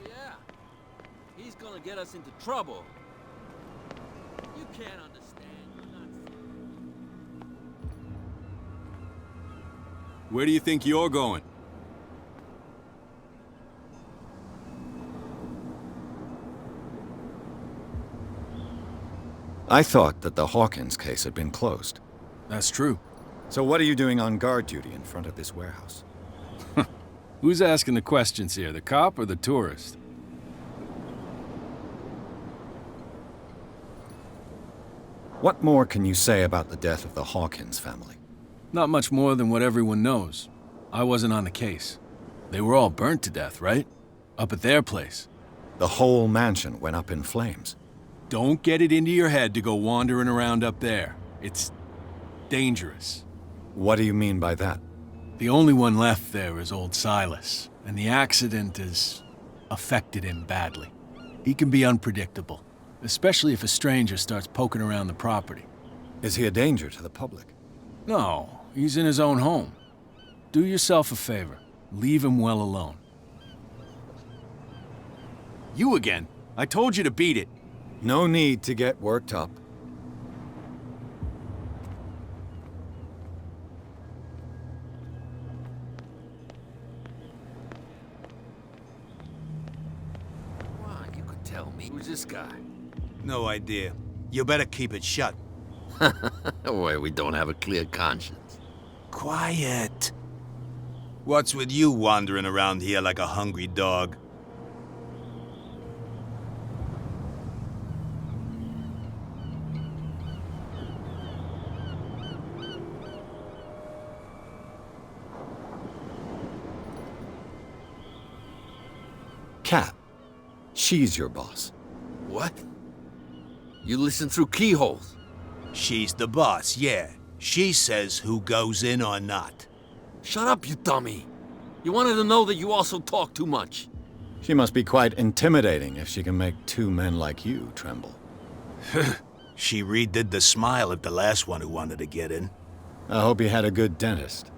yeah, he's gonna get us into trouble. You can't understand. You're not. Where do you think you're going? I thought that the Hawkins case had been closed. That's true. So what are you doing on guard duty in front of this warehouse? Who's asking the questions here, the cop or the tourist? What more can you say about the death of the Hawkins family? Not much more than what everyone knows. I wasn't on the case. They were all burnt to death, right? Up at their place. The whole mansion went up in flames. Don't get it into your head to go wandering around up there. It's dangerous. What do you mean by that? The only one left there is old Silas, and the accident has affected him badly. He can be unpredictable, especially if a stranger starts poking around the property. Is he a danger to the public? No, he's in his own home. Do yourself a favor. Leave him well alone. You again. I told you to beat it. No need to get worked up. Come on, you could tell me. Who's this guy? No idea. You better keep it shut. Boy, we don't have a clear conscience. Quiet. What's with you wandering around here like a hungry dog? Cat. She's your boss. What? You listen through keyholes? She's the boss, yeah. She says who goes in or not. Shut up, you dummy. You wanted to know that you also talk too much. She must be quite intimidating if she can make two men like you tremble. She redid the smile at the last one who wanted to get in. I hope he had a good dentist.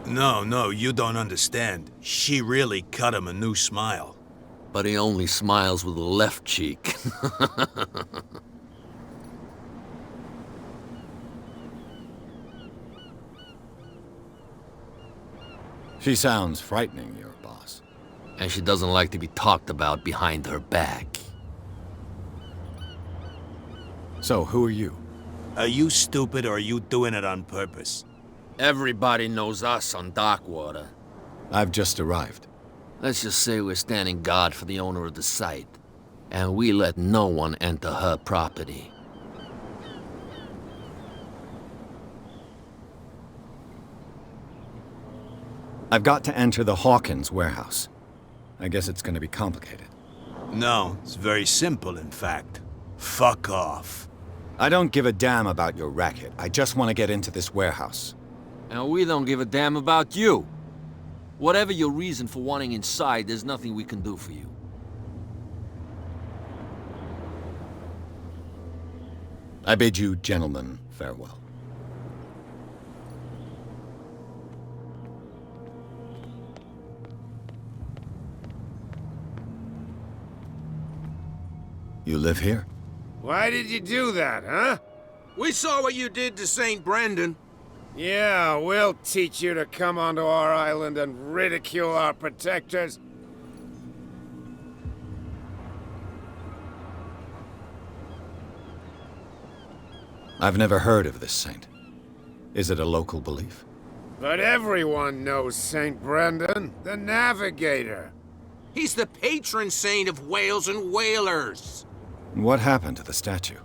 No, you don't understand. She really cut him a new smile. But he only smiles with the left cheek. She sounds frightening, your boss. And she doesn't like to be talked about behind her back. So, who are you? Are you stupid or are you doing it on purpose? Everybody knows us on Darkwater. I've just arrived. Let's just say we're standing guard for the owner of the site. And we let no one enter her property. I've got to enter the Hawkins warehouse. I guess it's gonna be complicated. No, it's very simple, in fact. Fuck off. I don't give a damn about your racket. I just want to get into this warehouse. And we don't give a damn about you. Whatever your reason for wanting inside, there's nothing we can do for you. I bid you gentlemen farewell. You live here? Why did you do that, huh? We saw what you did to St. Brendan. Yeah, we'll teach you to come onto our island and ridicule our protectors. I've never heard of this saint. Is it a local belief? But everyone knows St. Brendan, the Navigator. He's the patron saint of whales and whalers. What happened to the statue?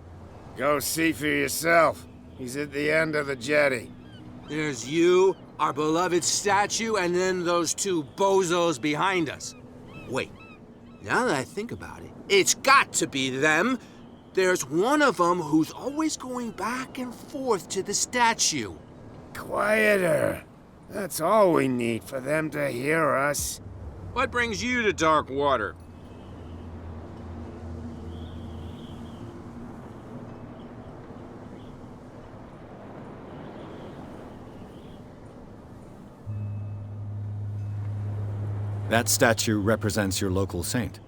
Go see for yourself. He's at the end of the jetty. There's you, our beloved statue, and then those two bozos behind us. Wait, now that I think about it, it's got to be them. There's one of them who's always going back and forth to the statue. Quieter. That's all we need for them to hear us. What brings you to Darkwater? That statue represents your local saint.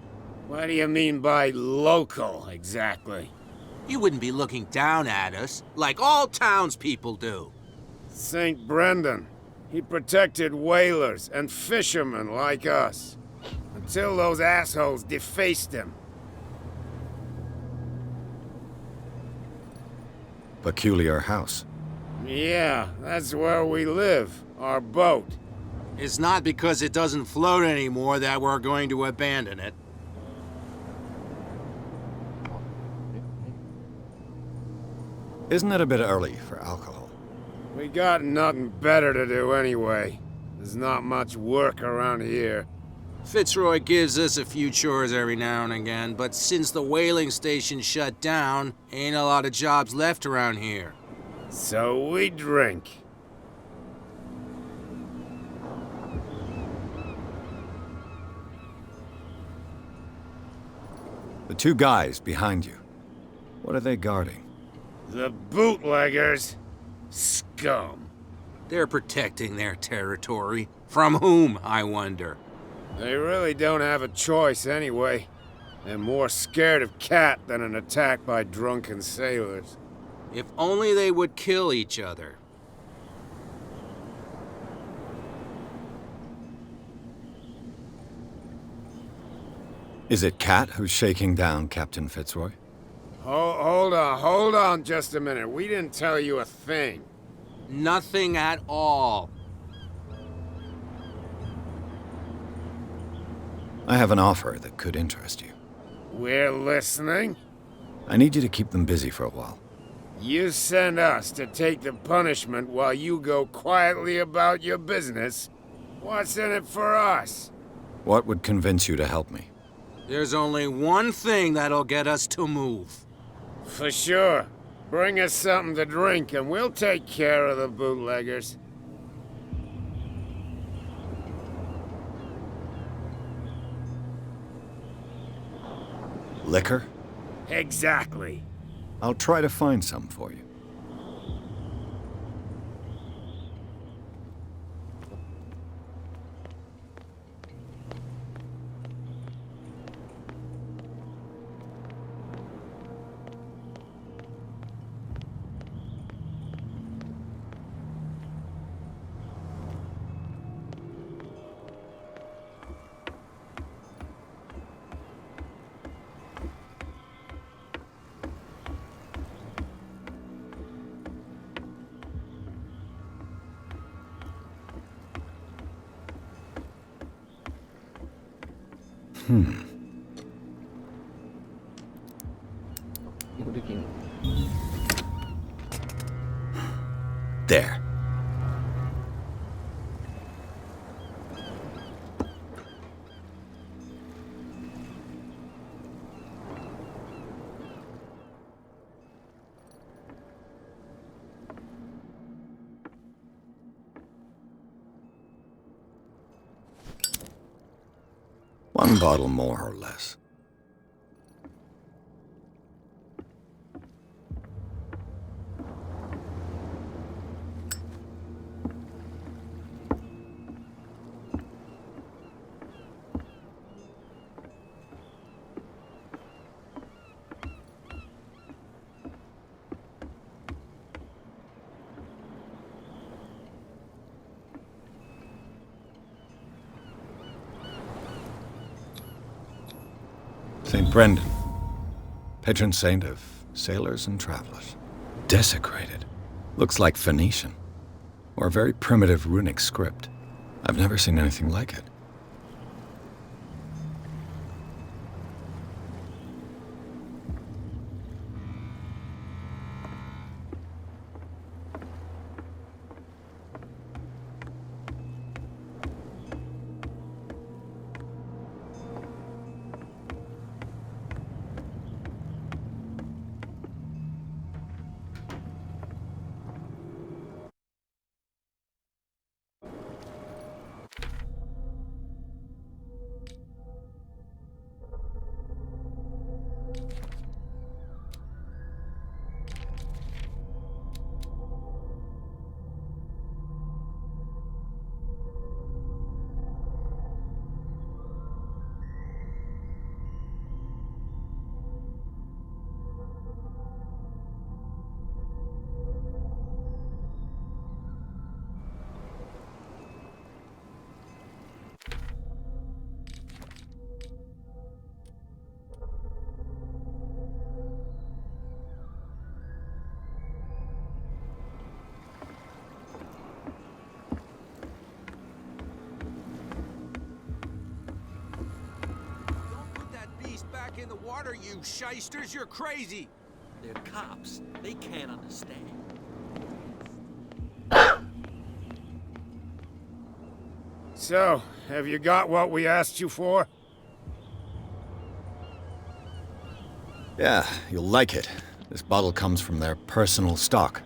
What do you mean by local, exactly? You wouldn't be looking down at us, like all townspeople do. St. Brendan. He protected whalers and fishermen like us. Until those assholes defaced him. Peculiar house. Yeah, that's where we live. Our boat. It's not because it doesn't float anymore that we're going to abandon it. Isn't it a bit early for alcohol? We got nothing better to do anyway. There's not much work around here. Fitzroy gives us a few chores every now and again, but since the whaling station shut down, ain't a lot of jobs left around here. So we drink. The two guys behind you. What are they guarding? The bootleggers. Scum. They're protecting their territory. From whom, I wonder? They really don't have a choice anyway. They're more scared of Cat than an attack by drunken sailors. If only they would kill each other. Is it Cat who's shaking down Captain Fitzroy? Hold on just a minute. We didn't tell you a thing. Nothing at all. I have an offer that could interest you. We're listening. I need you to keep them busy for a while. You send us to take the punishment while you go quietly about your business. What's in it for us? What would convince you to help me? There's only one thing that'll get us to move. For sure. Bring us something to drink and we'll take care of the bootleggers. Liquor? Exactly. I'll try to find some for you. There. One bottle more or less. St. Brendan, patron saint of sailors and travelers. Desecrated. Looks like Phoenician, or a very primitive runic script. I've never seen anything like it. Back in the water, you shysters! You're crazy! They're cops. They can't understand. So, have you got what we asked you for? Yeah, you'll like it. This bottle comes from their personal stock.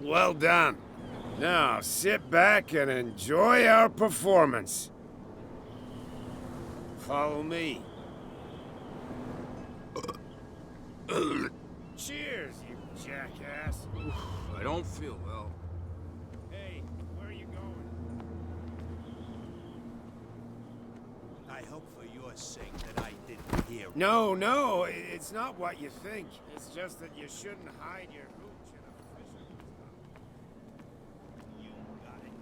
Well done. Now, sit back and enjoy our performance. Follow me. Cheers, you jackass. I don't feel well. Hey, where are you going? I hope for your sake that I didn't hear. No, it's not what you think. It's just that you shouldn't hide your hooch in a fisherman's mouth. You got it.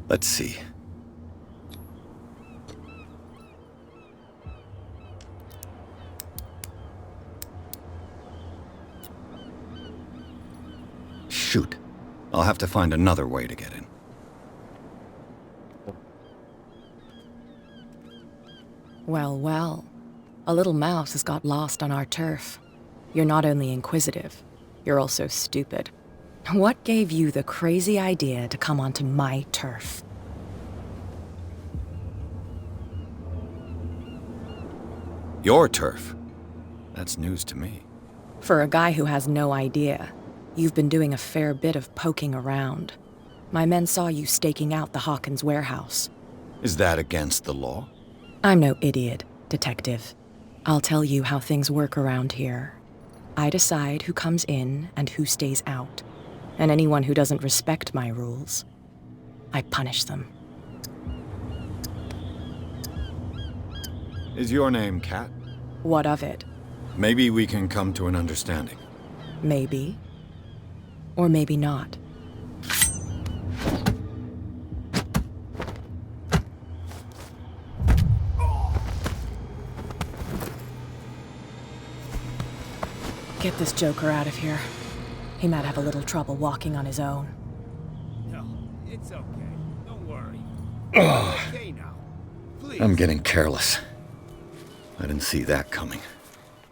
Let's see. Shoot. I'll have to find another way to get in. Well, well. A little mouse has got lost on our turf. You're not only inquisitive, you're also stupid. What gave you the crazy idea to come onto my turf? Your turf? That's news to me. For a guy who has no idea, you've been doing a fair bit of poking around. My men saw you staking out the Hawkins warehouse. Is that against the law? I'm no idiot, Detective. I'll tell you how things work around here. I decide who comes in and who stays out. And anyone who doesn't respect my rules, I punish them. Is your name Kat? What of it? Maybe we can come to an understanding. Maybe. Or maybe not. Get this joker out of here. He might have a little trouble walking on his own. No, it's okay. Don't worry. It's okay now. Please. I'm getting careless. I didn't see that coming.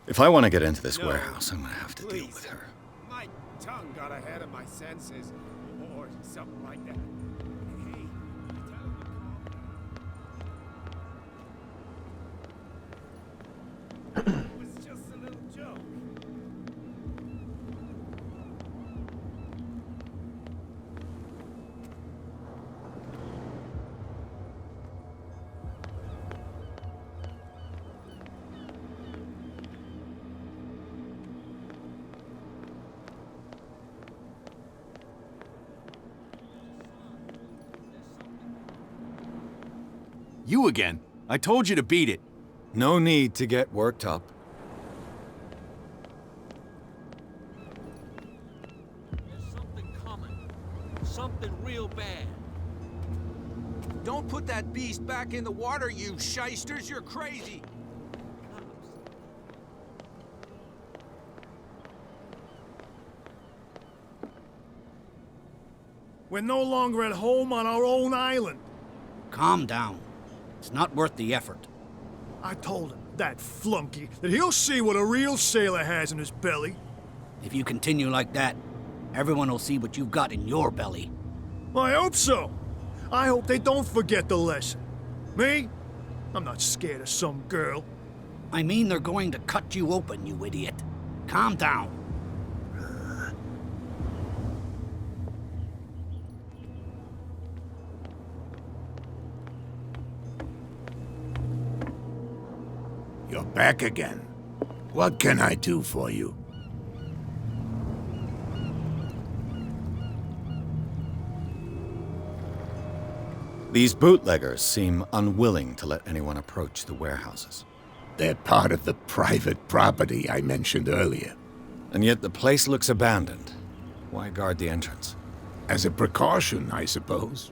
If I want to get into this warehouse, I'm gonna have to deal with her. My tongue got ahead of my senses, or something like that. Hey, tell him to calm down. It was just a little joke. You again. I told you to beat it. No need to get worked up. There's something coming. Something real bad. Don't put that beast back in the water, you shysters. You're crazy. We're no longer at home on our own island. Calm down. It's not worth the effort. I told him, that flunky, that he'll see what a real sailor has in his belly. If you continue like that, everyone will see what you've got in your belly. I hope so. I hope they don't forget the lesson. Me? I'm not scared of some girl. I mean they're going to cut you open, you idiot. Calm down. You're back again. What can I do for you? These bootleggers seem unwilling to let anyone approach the warehouses. They're part of the private property I mentioned earlier. And yet the place looks abandoned. Why guard the entrance? As a precaution, I suppose.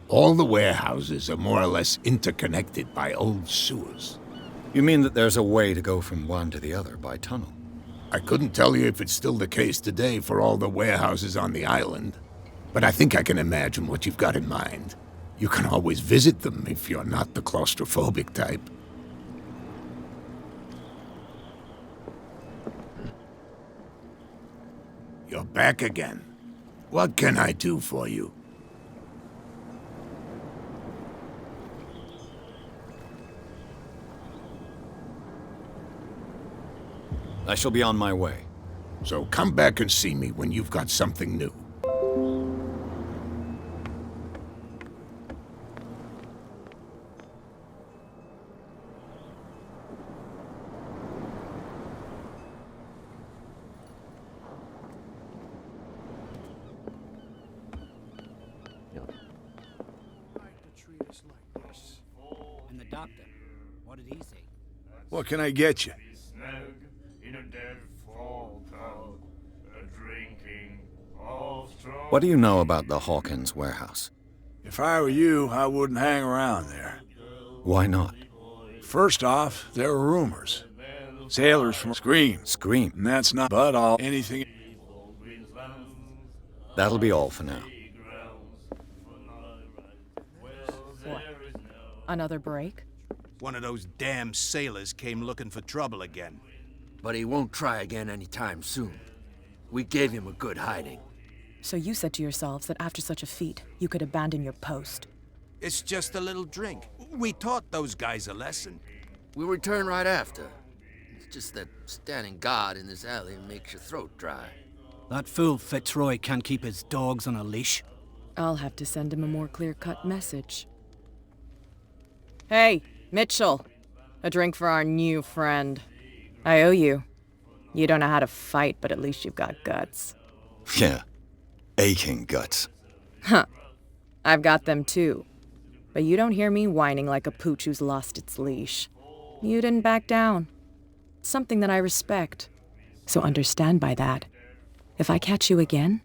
All the warehouses are more or less interconnected by old sewers. You mean that there's a way to go from one to the other by tunnel? I couldn't tell you if it's still the case today for all the warehouses on the island, but I think I can imagine what you've got in mind. You can always visit them if you're not the claustrophobic type. You're back again. What can I do for you? I shall be on my way. So come back and see me when you've got something new. And the doctor, what did he say? What can I get you? What do you know about the Hawkins warehouse? If I were you, I wouldn't hang around there. Why not? First off, there are rumors. Sailors from Scream. Scream? And that's not but all anything. That'll be all for now. What? Another break? One of those damn sailors came looking for trouble again. but he won't try again anytime soon. We gave him a good hiding. So you said to yourselves that after such a feat, you could abandon your post. It's just a little drink. We taught those guys a lesson. We'll return right after. It's just that standing guard in this alley makes your throat dry. That fool Fitzroy can't keep his dogs on a leash. I'll have to send him a more clear-cut message. Hey, Mitchell. A drink for our new friend. I owe you. You don't know how to fight, but at least you've got guts. Yeah. Aching guts. Huh. I've got them too. But you don't hear me whining like a pooch who's lost its leash. You didn't back down. Something that I respect. So understand by that, if I catch you again,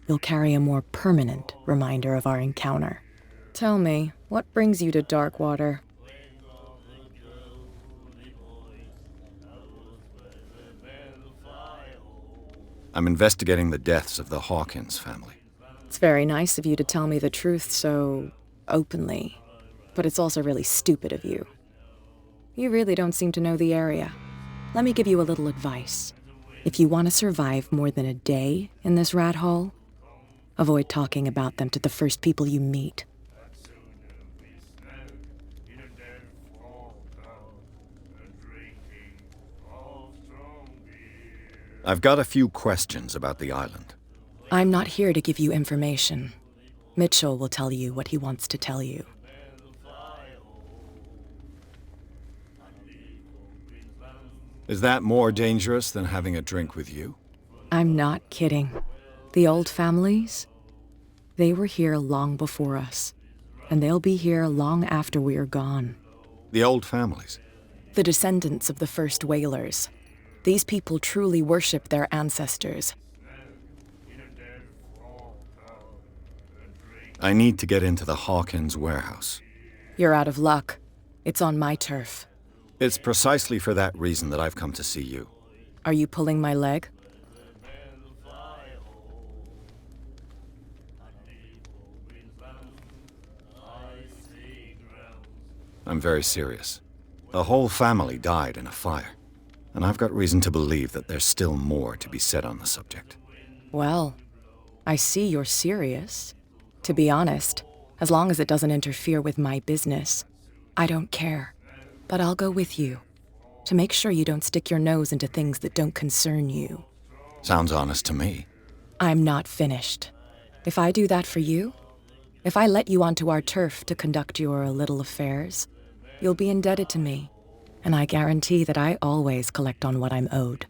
you'll carry a more permanent reminder of our encounter. Tell me, what brings you to Darkwater? I'm investigating the deaths of the Hawkins family. It's very nice of you to tell me the truth so openly, but it's also really stupid of you. You really don't seem to know the area. Let me give you a little advice. If you want to survive more than a day in this rat hole, avoid talking about them to the first people you meet. I've got a few questions about the island. I'm not here to give you information. Mitchell will tell you what he wants to tell you. Is that more dangerous than having a drink with you? I'm not kidding. The old families, they were here long before us, and they'll be here long after we are gone. The old families? The descendants of the first whalers. These people truly worship their ancestors. I need to get into the Hawkins warehouse. You're out of luck. It's on my turf. It's precisely for that reason that I've come to see you. Are you pulling my leg? I'm very serious. A whole family died in a fire, and I've got reason to believe that there's still more to be said on the subject. Well, I see you're serious. To be honest, as long as it doesn't interfere with my business, I don't care. But I'll go with you, to make sure you don't stick your nose into things that don't concern you. Sounds honest to me. I'm not finished. If I do that for you, if I let you onto our turf to conduct your little affairs, you'll be indebted to me, and I guarantee that I always collect on what I'm owed.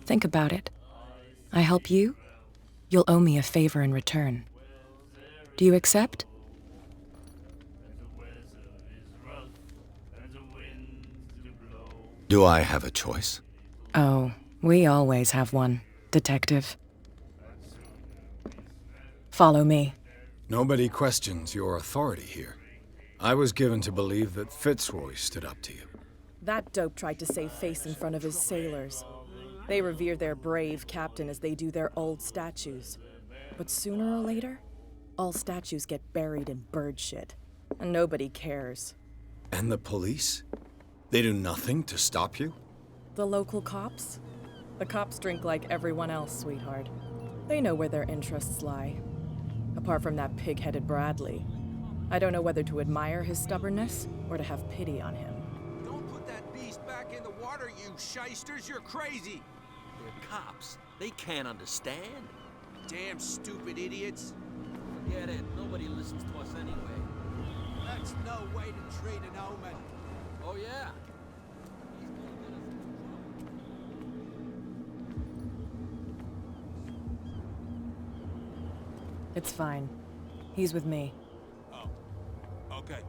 Think about it. I help you, you'll owe me a favor in return. Do you accept? Do I have a choice? Oh, we always have one, Detective. Follow me. Nobody questions your authority here. I was given to believe that Fitzroy stood up to you. That dope tried to save face in front of his sailors. They revere their brave captain as they do their old statues. But sooner or later, all statues get buried in bird shit, and nobody cares. And the police? They do nothing to stop you? The local cops? The cops drink like everyone else, sweetheart. They know where their interests lie. Apart from that pig-headed Bradley. I don't know whether to admire his stubbornness or to have pity on him. Don't put that beast back in the water, you shysters! You're crazy! They're cops. They can't understand. Damn stupid idiots! Forget it. Nobody listens to us anyway. That's no way to treat an omen. Oh, yeah? It's fine. He's with me. Oh, okay.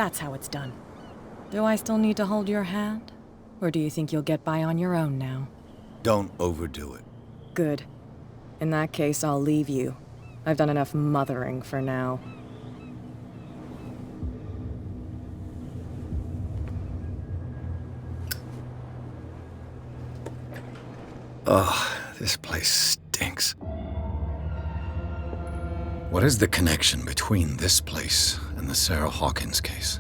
That's how it's done. Do I still need to hold your hand? Or do you think you'll get by on your own now? Don't overdo it. Good. In that case, I'll leave you. I've done enough mothering for now. Ugh, this place stinks. What is the connection between this place and the Sarah Hawkins case?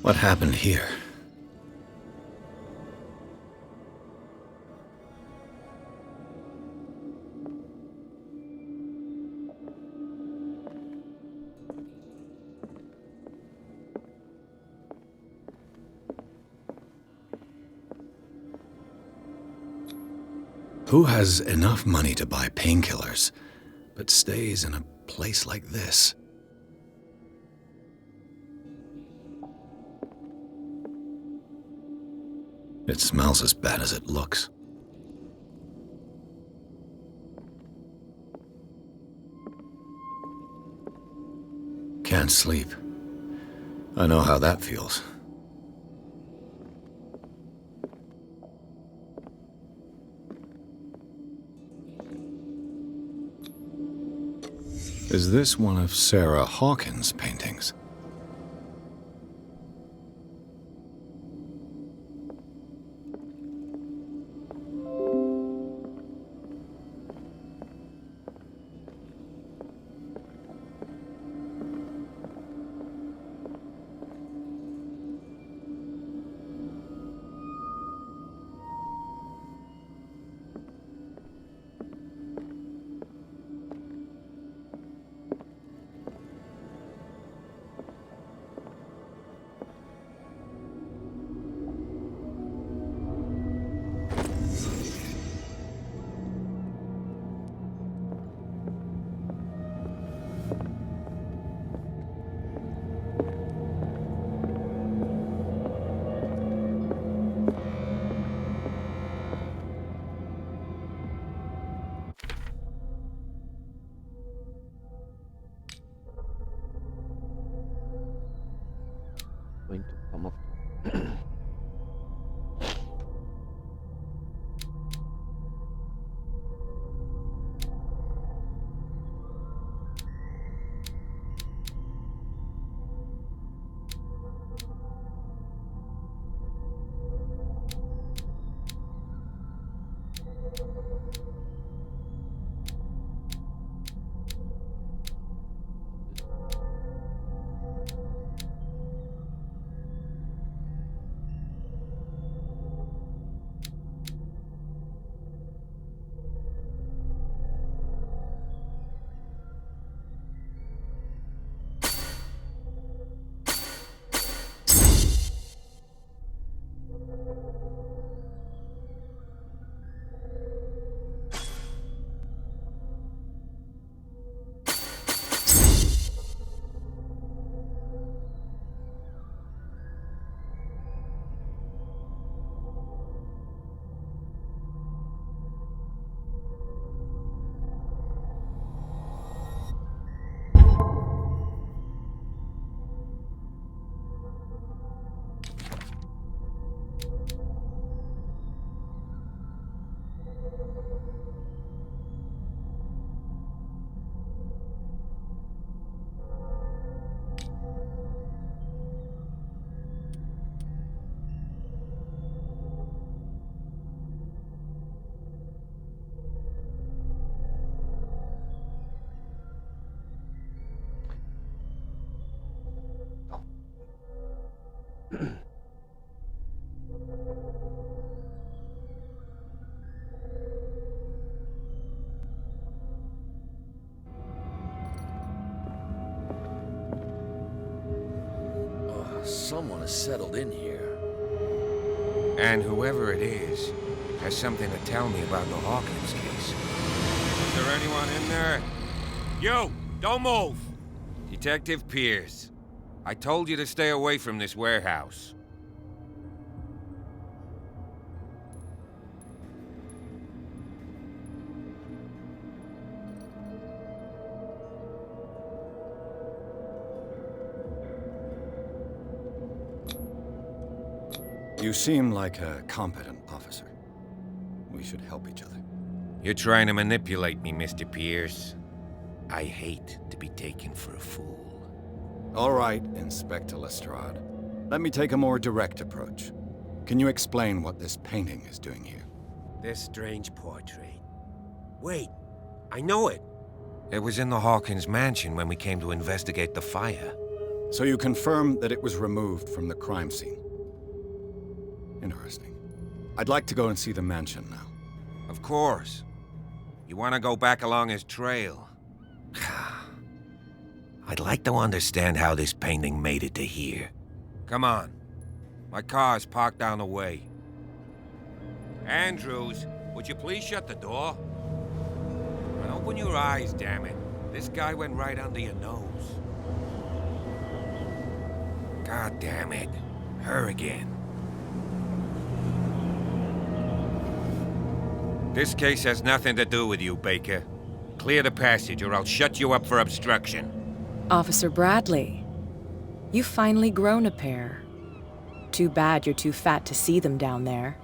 What happened here? Who has enough money to buy painkillers, but stays in a place like this? It smells as bad as it looks. Can't sleep. I know how that feels. Is this one of Sarah Hawkins' paintings? Going to come up. Someone has settled in here. And whoever it is has something to tell me about the Hawkins case. Is there anyone in there? You! Don't move! Detective Pierce. I told you to stay away from this warehouse. You seem like a competent officer. We should help each other. You're trying to manipulate me, Mr. Pierce. I hate to be taken for a fool. All right, Inspector Lestrade. Let me take a more direct approach. Can you explain what this painting is doing here? This strange portrait. Wait, I know it. It was in the Hawkins mansion when we came to investigate the fire. So you confirm that it was removed from the crime scene? Interesting. I'd like to go and see the mansion now. Of course. You want to go back along his trail? I'd like to understand how this painting made it to here. Come on. My car's parked down the way. Andrews, would you please shut the door? And open your eyes, damn it. This guy went right under your nose. God damn it. Her again. This case has nothing to do with you, Baker. Clear the passage or I'll shut you up for obstruction. Officer Bradley, you've finally grown a pair. Too bad you're too fat to see them down there.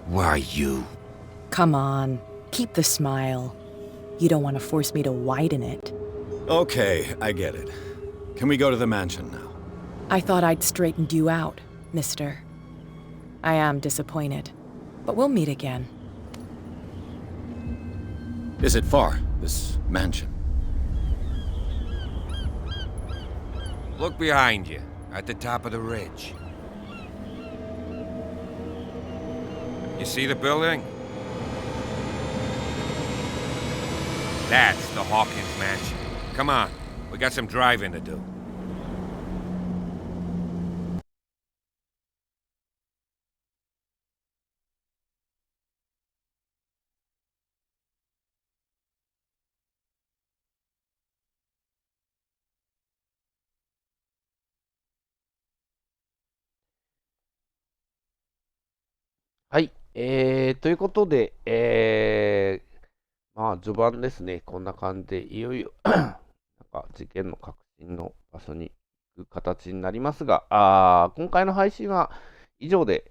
Why you? Come on, keep the smile. You don't want to force me to widen it. Okay, I get it. Can we go to the mansion now? I thought I'd straightened you out, mister. I am disappointed, but we'll meet again. Is it far, this mansion? Look behind you, at the top of the ridge. You see the building? That's the Hawkins mansion. Come on, we got some driving to do.はい。ということで、まあ、序盤ですね。こんな感じで、いよいよなんか事件の核心の場所に行く形になりますが、今回の配信は以上で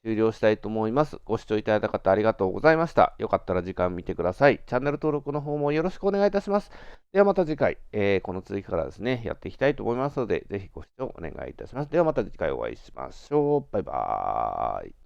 終了したいと思います。ご視聴いただいた方ありがとうございました。よかったら時間見てください。チャンネル登録の方もよろしくお願いいたします。ではまた次回、この続きからですね、やっていきたいと思いますので、ぜひご視聴お願いいたします。ではまた次回お会いしましょう。バイバーイ。